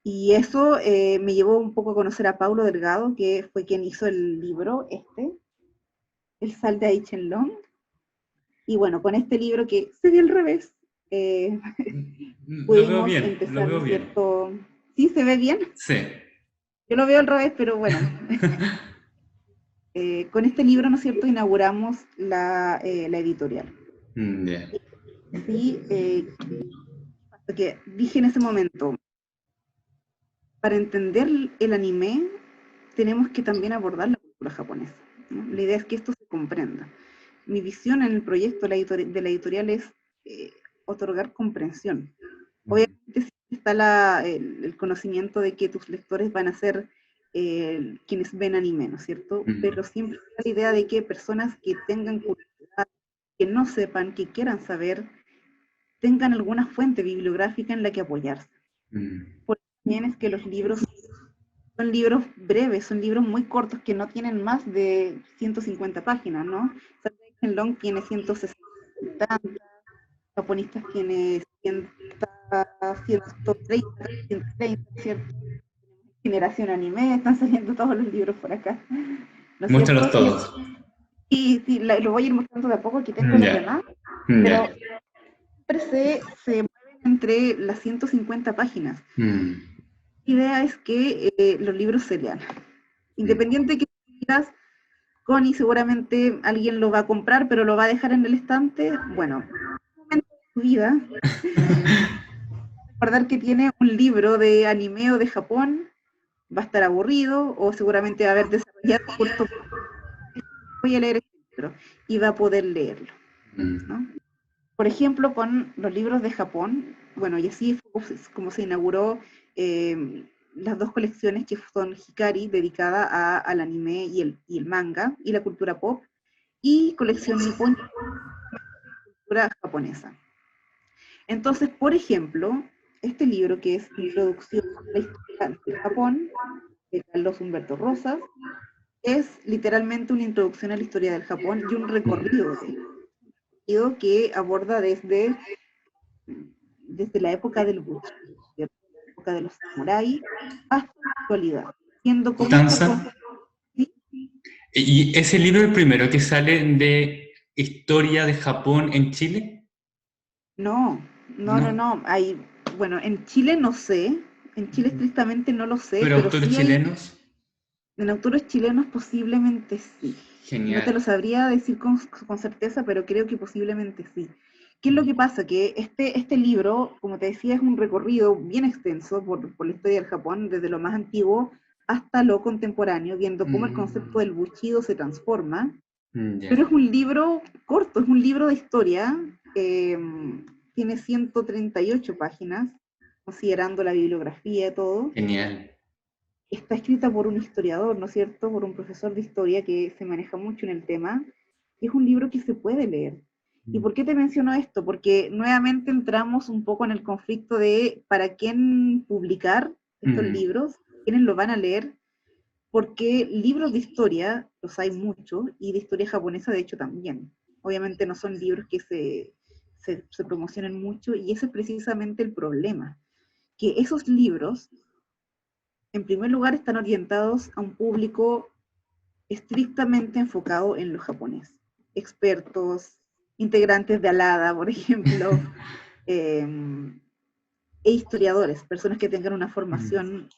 Y eso me llevó un poco a conocer a Paulo Delgado, que fue quien hizo el libro El Sal de Aichenlong. Y bueno, con este libro que se ve al revés, eh, Lo veo pudimos bien, lo empezar, ¿no veo es bien. cierto? ¿Sí se ve bien? Sí. Yo lo veo al revés, pero bueno. Con este libro, ¿no es cierto?, inauguramos la editorial. Bien. Sí, porque dije en ese momento, para entender el anime, tenemos que también abordar la cultura japonesa, ¿no? La idea es que esto se comprenda. Mi visión en el proyecto de la editorial es eh, otorgar comprensión. Obviamente está el conocimiento de que tus lectores van a ser quienes ven anime, ¿no es cierto? Pero siempre está la idea de que personas que tengan curiosidad, que no sepan, que quieran saber, tengan alguna fuente bibliográfica en la que apoyarse. Por eso también es que los libros son libros breves, son libros muy cortos que no tienen más de 150 páginas, ¿no? Long tiene 160, Japonistas tiene 130, 130, ¿cierto? Generación anime, están saliendo todos los libros por acá, ¿no es Muéstralos cierto? todos. Y sí, lo voy a ir mostrando de a poco, aquí tengo los Ya, demás, ya. pero siempre se mueven entre las 150 páginas. Mm, La idea es que los libros se lean. mm. Independiente que digas, Connie seguramente alguien lo va a comprar, pero lo va a dejar en el estante, bueno, en un momento de su vida, recordar que tiene un libro de anime o de Japón, va a estar aburrido o seguramente va a haber desarrollado justo voy a leer este libro y va a poder leerlo, Mm. ¿no? Por ejemplo, con los libros de Japón, bueno, y así fue como se inauguró las dos colecciones que son Hikari, dedicada al anime y el manga y la cultura pop, y colección Nippon, cultura japonesa. Entonces, por ejemplo, este libro que es Introducción a la historia del Japón, de Carlos Humberto Rosas, es literalmente una introducción a la historia del Japón y un recorrido que aborda desde la época del Bushido, ¿cierto? La época de los samuráis, hasta la actualidad, viendo cómo el Constanza, Japón... ¿Sí? ¿y es el libro el primero que sale de historia de Japón en Chile? No, no, no, No, no. Hay, bueno, en Chile no sé, en Chile estrictamente no lo sé, pero pero autores sí hay, chilenos. en autores chilenos posiblemente sí. No te Genial. lo sabría decir con certeza, pero creo que posiblemente sí. ¿Qué es lo que pasa? Que este libro, como te decía, es un recorrido bien extenso por la historia del Japón, desde lo más antiguo hasta lo contemporáneo, viendo cómo el concepto Mm, del Bushido se transforma. Pero ya, es un libro corto, es un libro de historia, eh, tiene 138 páginas, considerando la bibliografía y todo. genial. Está escrita por un historiador, ¿no es cierto? Por un profesor de historia que se maneja mucho en el tema. Y es un libro que se puede leer. ¿Y Mm, por qué te menciono esto? Porque nuevamente entramos un poco en el conflicto de para quién publicar estos mm, libros, quiénes lo van a leer, porque libros de historia los hay muchos y de historia japonesa de hecho también. Obviamente no son libros que se promocionen mucho y ese es precisamente el problema, que esos libros en primer lugar están orientados a un público estrictamente enfocado en lo japonés. Expertos, integrantes de Alada, por ejemplo, eh, e historiadores, personas que tengan una mm, formación,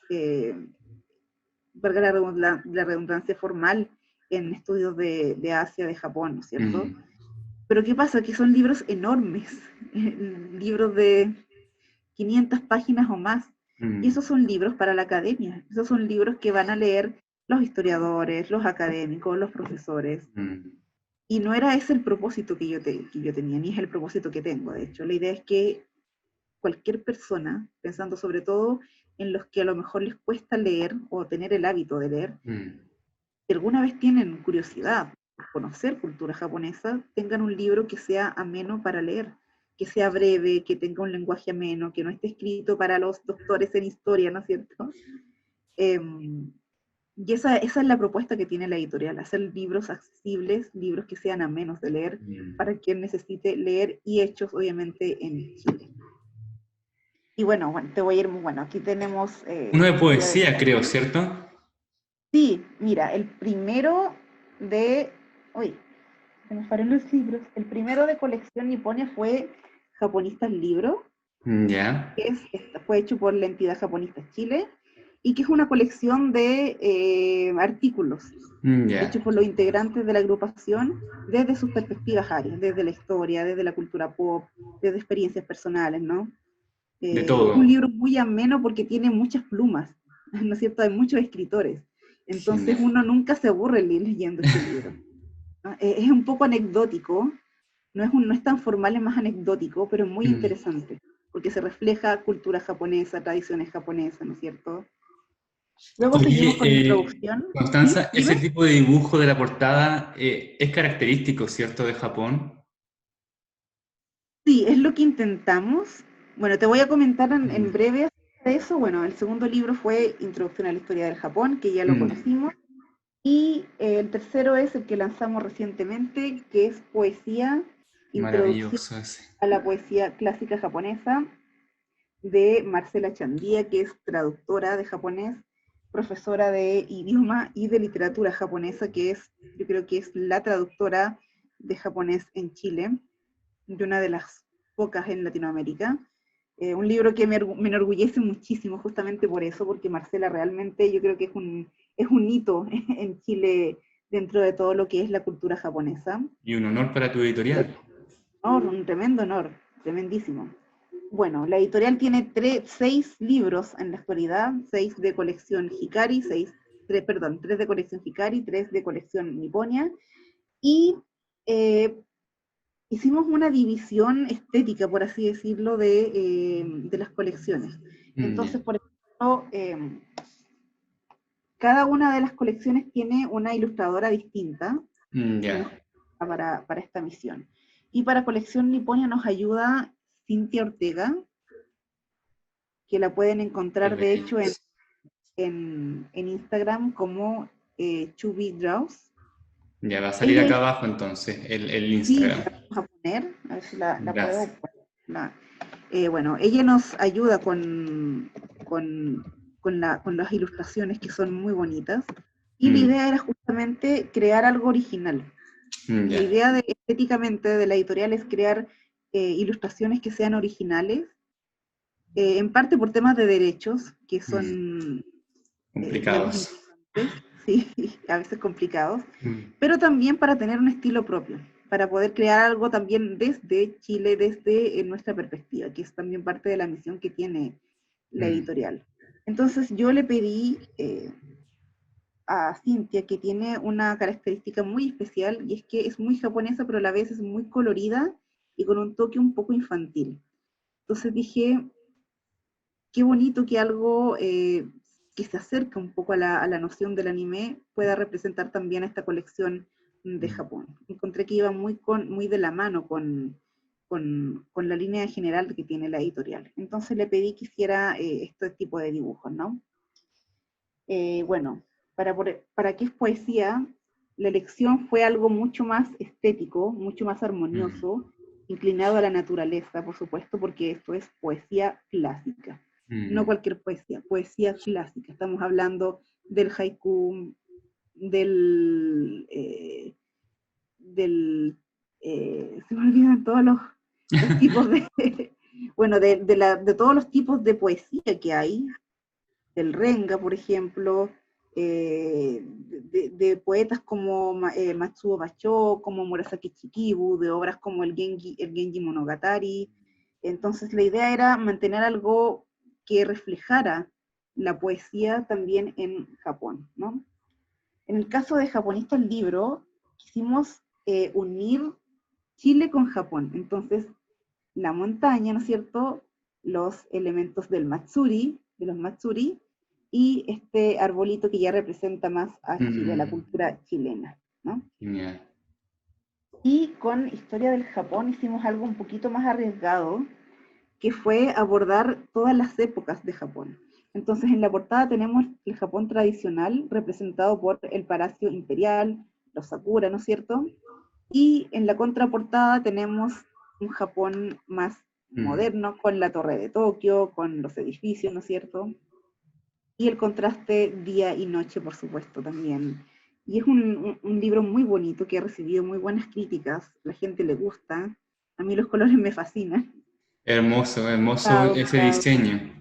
valga la redundancia formal, en estudios de Asia, de Japón, ¿no es cierto? mm, Pero ¿qué pasa? Que son libros enormes, libros de 500 páginas o más. Y mm, esos son libros para la academia, esos son libros que van a leer los historiadores, los académicos, los profesores. mm. Y no era ese el propósito que yo tenía, ni es el propósito que tengo, de hecho. La idea es que cualquier persona, pensando sobre todo en los que a lo mejor les cuesta leer o tener el hábito de leer, Mm. si alguna vez tienen curiosidad por conocer cultura japonesa, tengan un libro que sea ameno para leer, que sea breve, que tenga un lenguaje ameno, que no esté escrito para los doctores en historia, ¿no es cierto? Eh, y esa es la propuesta que tiene la editorial, hacer libros accesibles, libros que sean amenos de leer, Mm. para quien necesite leer y hechos obviamente en Chile. Y bueno, te voy a ir, bueno, aquí tenemos Uno de historia del poesía, creo, Japón. ¿cierto? Sí, mira, el primero de, uy, se me fueron los libros. El primero de colección niponia fue Japonistas Libro, Mm, ya, fue hecho por la entidad Japonistas Chile, y que es una colección de artículos mm, ya. hechos por los integrantes de la agrupación desde sus perspectivas áreas, desde la historia, desde la cultura pop, desde experiencias personales, ¿no? De Es un todo. libro muy ameno porque tiene muchas plumas, ¿no es cierto? Hay muchos escritores. Entonces Genial. uno nunca se aburre leyendo este libro, ¿no? Es un poco anecdótico, no es tan formal, es más anecdótico, pero es muy Mm. interesante, porque se refleja cultura japonesa, tradiciones japonesas, ¿no es cierto? Luego seguimos Oye, con la introducción. ¿Sí? Constanza, ese Dime. tipo de dibujo de la portada es característico, ¿cierto?, de Japón. Sí, es lo que intentamos. Bueno, te voy a comentar en Mm, breve acerca de eso. Bueno, el segundo libro fue Introducción a la Historia del Japón, que ya lo mm, conocimos. Y el tercero es el que lanzamos recientemente, que es Poesía Introducción Maravilloso ese. a la poesía clásica japonesa, de Marcela Chandía, que es traductora de japonés, profesora de idioma y de literatura japonesa, que es, yo creo que es la traductora de japonés en Chile, de una de las pocas en Latinoamérica. Un libro que me enorgullece muchísimo justamente por eso, porque Marcela realmente yo creo que es un hito en Chile dentro de todo lo que es la cultura japonesa. Y un honor para tu editorial. Un tremendo honor, tremendísimo. Bueno, la editorial tiene 6 libros en la actualidad, 6 de colección Hikari, 3 de colección Hikari, 3 de colección Niponia, y hicimos una división estética, por así decirlo, de las colecciones. Ya. Entonces, por ejemplo, cada una de las colecciones tiene una ilustradora distinta que nos Ya. para esta misión. Y para colección Niponia nos ayuda Cintia Ortega, que la pueden Qué encontrar de hecho bello. en Instagram como Chubby Draws. Ya va a salir Ella acá es, abajo entonces el sí, Instagram. la vamos a poner, a ver si la puedo Gracias. poner. Bueno, ella nos ayuda con las ilustraciones que son muy bonitas. Y la Mm, idea era justamente crear algo original. La ya. idea estéticamente de la editorial es crear ilustraciones que sean originales, en parte por temas de derechos, que Mm, son, digamos, complicados. importantes, sí, a veces complicados, Mm, pero también para tener un estilo propio, para poder crear algo también desde Chile, desde nuestra perspectiva, que es también parte de la misión que tiene la mm, editorial. Entonces yo le pedí a Cintia, que tiene una característica muy especial, y es que es muy japonesa, pero a la vez es muy colorida y con un toque un poco infantil. Entonces dije, qué bonito que algo que se acerca un poco a la noción del anime pueda representar también esta colección de mm. Japón. Encontré que iba muy de la mano con la línea general que tiene la editorial. Entonces le pedí que hiciera este tipo de dibujos, ¿no? Bueno, para qué es poesía, la elección fue algo mucho más estético, mucho más Mm, armonioso, inclinado a la naturaleza, por supuesto, porque esto es poesía clásica. No mm. cualquier poesía, poesía clásica. Estamos hablando del haiku, del, eh, se me olvidan todos los tipos de, bueno, de todos los tipos de poesía que hay, del Renga, por ejemplo, de poetas como Matsuo Bashō, como Murasaki Shikibu, de obras como el Genji Monogatari. Entonces la idea era mantener algo que reflejara la poesía también en Japón, ¿no? En el caso de Japonista el libro, quisimos unir Chile con Japón. Entonces, la montaña, ¿no es cierto? Los elementos del Matsuri, de los Matsuri, y este arbolito que ya representa más a Chile, a la Mm, cultura chilena, ¿no? genial. Y con Historia del Japón hicimos algo un poquito más arriesgado, que fue abordar todas las épocas de Japón. Entonces, en la portada tenemos el Japón tradicional, representado por el Palacio Imperial, los Sakura, ¿no es cierto? Y en la contraportada tenemos un Japón más Mm. moderno, con la Torre de Tokio, con los edificios, ¿no es cierto? Y el contraste día y noche, por supuesto, también. Y es un libro muy bonito que ha recibido muy buenas críticas, la gente le gusta, a mí los colores me fascinan. Hermoso, hermoso Dorado, ese morado, diseño.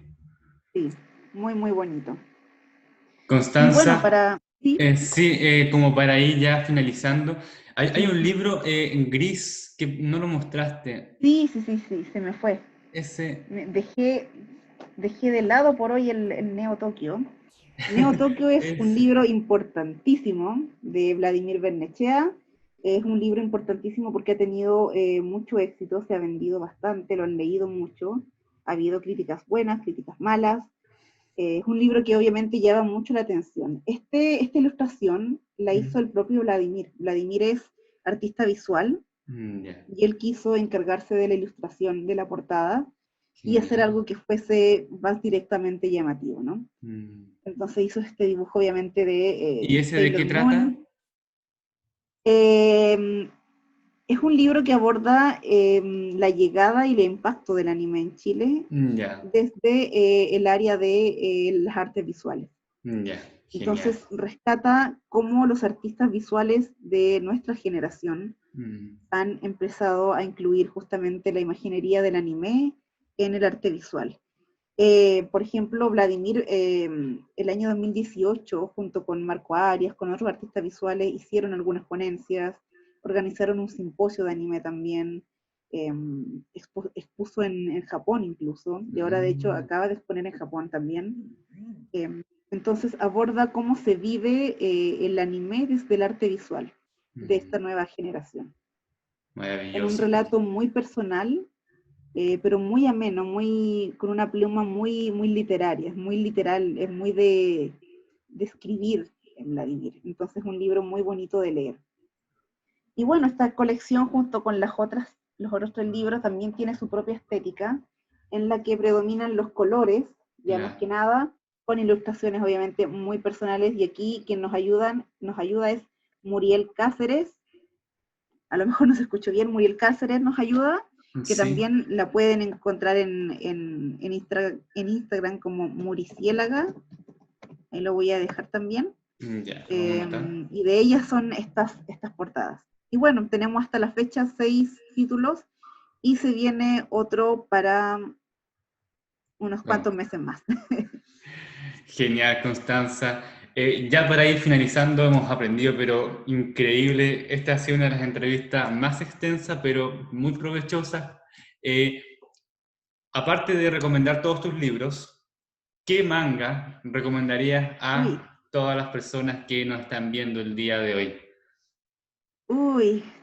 sí, muy bonito. Y bueno, Constanza, sí, sí, como para ir ya finalizando, hay un sí, libro en gris que no lo mostraste. sí, se me fue. Ese, Dejé de lado por hoy el Neo Tokio. Neo Tokio es un ese. libro importantísimo de Vladimir Bernechea. Es un libro importantísimo porque ha tenido mucho éxito, se ha vendido bastante, lo han leído mucho. Ha habido críticas buenas, críticas malas. Es un libro que obviamente llama mucho la atención. Esta ilustración la hizo el propio Vladimir. Vladimir es artista visual Ya, y él quiso encargarse de la ilustración de la portada y hacer genial. algo que fuese más directamente llamativo, ¿no? Mm. Entonces hizo este dibujo obviamente ¿Y de ese de qué Sailor trata? Moon. Eh, Es un libro que aborda la llegada y el impacto del anime en Chile Ya, desde el área de las artes visuales. ya, genial. Entonces rescata cómo los artistas visuales de nuestra generación Mm, han empezado a incluir justamente la imaginería del anime en el arte visual. Por ejemplo, Vladimir, el año 2018, junto con Marco Arias, con otros artistas visuales, hicieron algunas ponencias, organizaron un simposio de anime también, expuso en Japón incluso, y ahora de hecho mm, acaba de exponer en Japón también. Entonces aborda cómo se vive el anime desde el arte visual de mm, esta nueva generación. En un maravilloso. relato muy personal, pero muy ameno, con una pluma muy literaria, es muy literal, es muy de escribir en Vladimir. Entonces es un libro muy bonito de leer. Y bueno, esta colección junto con los otros tres libros también tiene su propia estética, en la que predominan los colores, ya más Ya. que nada, con ilustraciones obviamente muy personales, y aquí quien nos ayuda es Muriel Cáceres, a lo mejor no se escuchó bien, Muriel Cáceres nos ayuda, que Sí, también la pueden encontrar en Instagram como Muriciélaga, ahí lo voy a dejar también, ya, lo vamos a anotar. y de ellas son estas portadas. Y bueno, tenemos hasta la fecha 6 títulos, y se viene otro para unos Vamos. cuantos meses más. Genial, Constanza. Ya para ir finalizando, hemos aprendido, pero increíble. Esta ha sido una de las entrevistas más extensas, pero muy provechosas. Eh, Aparte de recomendar todos tus libros, ¿qué manga recomendarías Uy, a todas las personas que nos están viendo el día de hoy?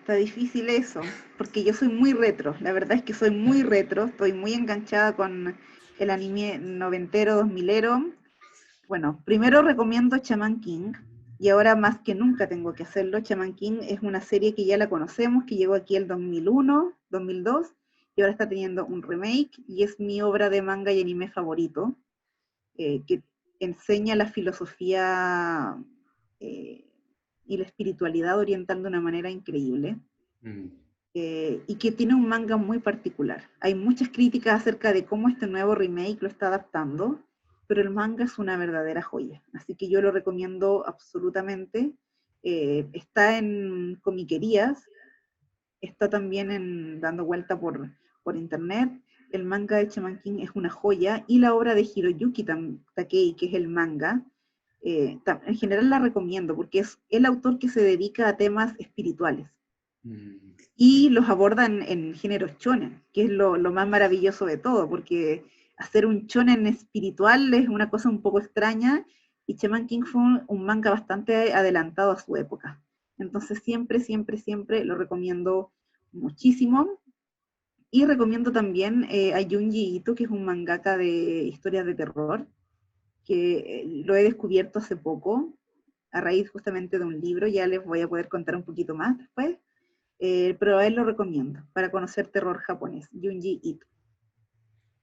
está difícil eso, porque yo soy muy retro, la verdad es que soy muy retro, estoy muy enganchada con el anime noventero, dos milero. Bueno, primero recomiendo Shaman King, y ahora más que nunca tengo que hacerlo. Shaman King es una serie que ya la conocemos, que llegó aquí el 2001, 2002, y ahora está teniendo un remake, y es mi obra de manga y anime favorito, que enseña la filosofía eh, y la espiritualidad oriental de una manera increíble, Mm, y que tiene un manga muy particular. Hay muchas críticas acerca de cómo este nuevo remake lo está adaptando, pero el manga es una verdadera joya, así que yo lo recomiendo absolutamente. Está en comiquerías, está también dando vuelta por internet. El manga de Shaman King es una joya, y la obra de Hiroyuki Takei, que es el manga, en general la recomiendo porque es el autor que se dedica a temas espirituales mm, y los aborda en géneros shonen, que es lo más maravilloso de todo, porque hacer un shonen espiritual es una cosa un poco extraña, y Shaman King fue un manga bastante adelantado a su época. Entonces siempre lo recomiendo muchísimo. Y recomiendo también a Junji Ito, que es un mangaka de historias de terror, que lo he descubierto hace poco, a raíz justamente de un libro, ya les voy a poder contar un poquito más después, pero a él lo recomiendo para conocer terror japonés, Junji Ito.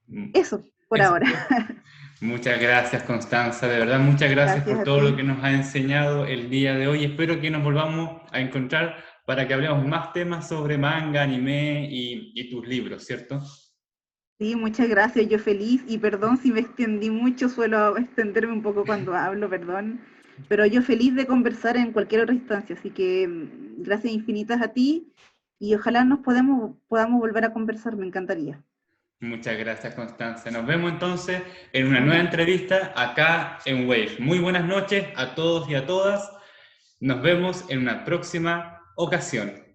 mm. Eso, por Eso ahora. fue. Muchas gracias, Constanza. De verdad, muchas gracias Gracias por a todo lo que ti. nos ha enseñado el día de hoy. Espero que nos volvamos a encontrar para que hablemos más temas sobre manga, anime y tus libros, ¿cierto? Sí, muchas gracias, yo feliz, y perdón si me extendí mucho, suelo extenderme un poco cuando hablo, perdón, pero yo feliz de conversar en cualquier otra instancia, así que gracias infinitas a ti, y ojalá podamos volver a conversar, me encantaría. Muchas gracias, Constanza. Nos vemos entonces en una Nos nueva vemos. entrevista acá en Wave. Muy buenas noches a todos y a todas. Nos vemos en una próxima ocasión.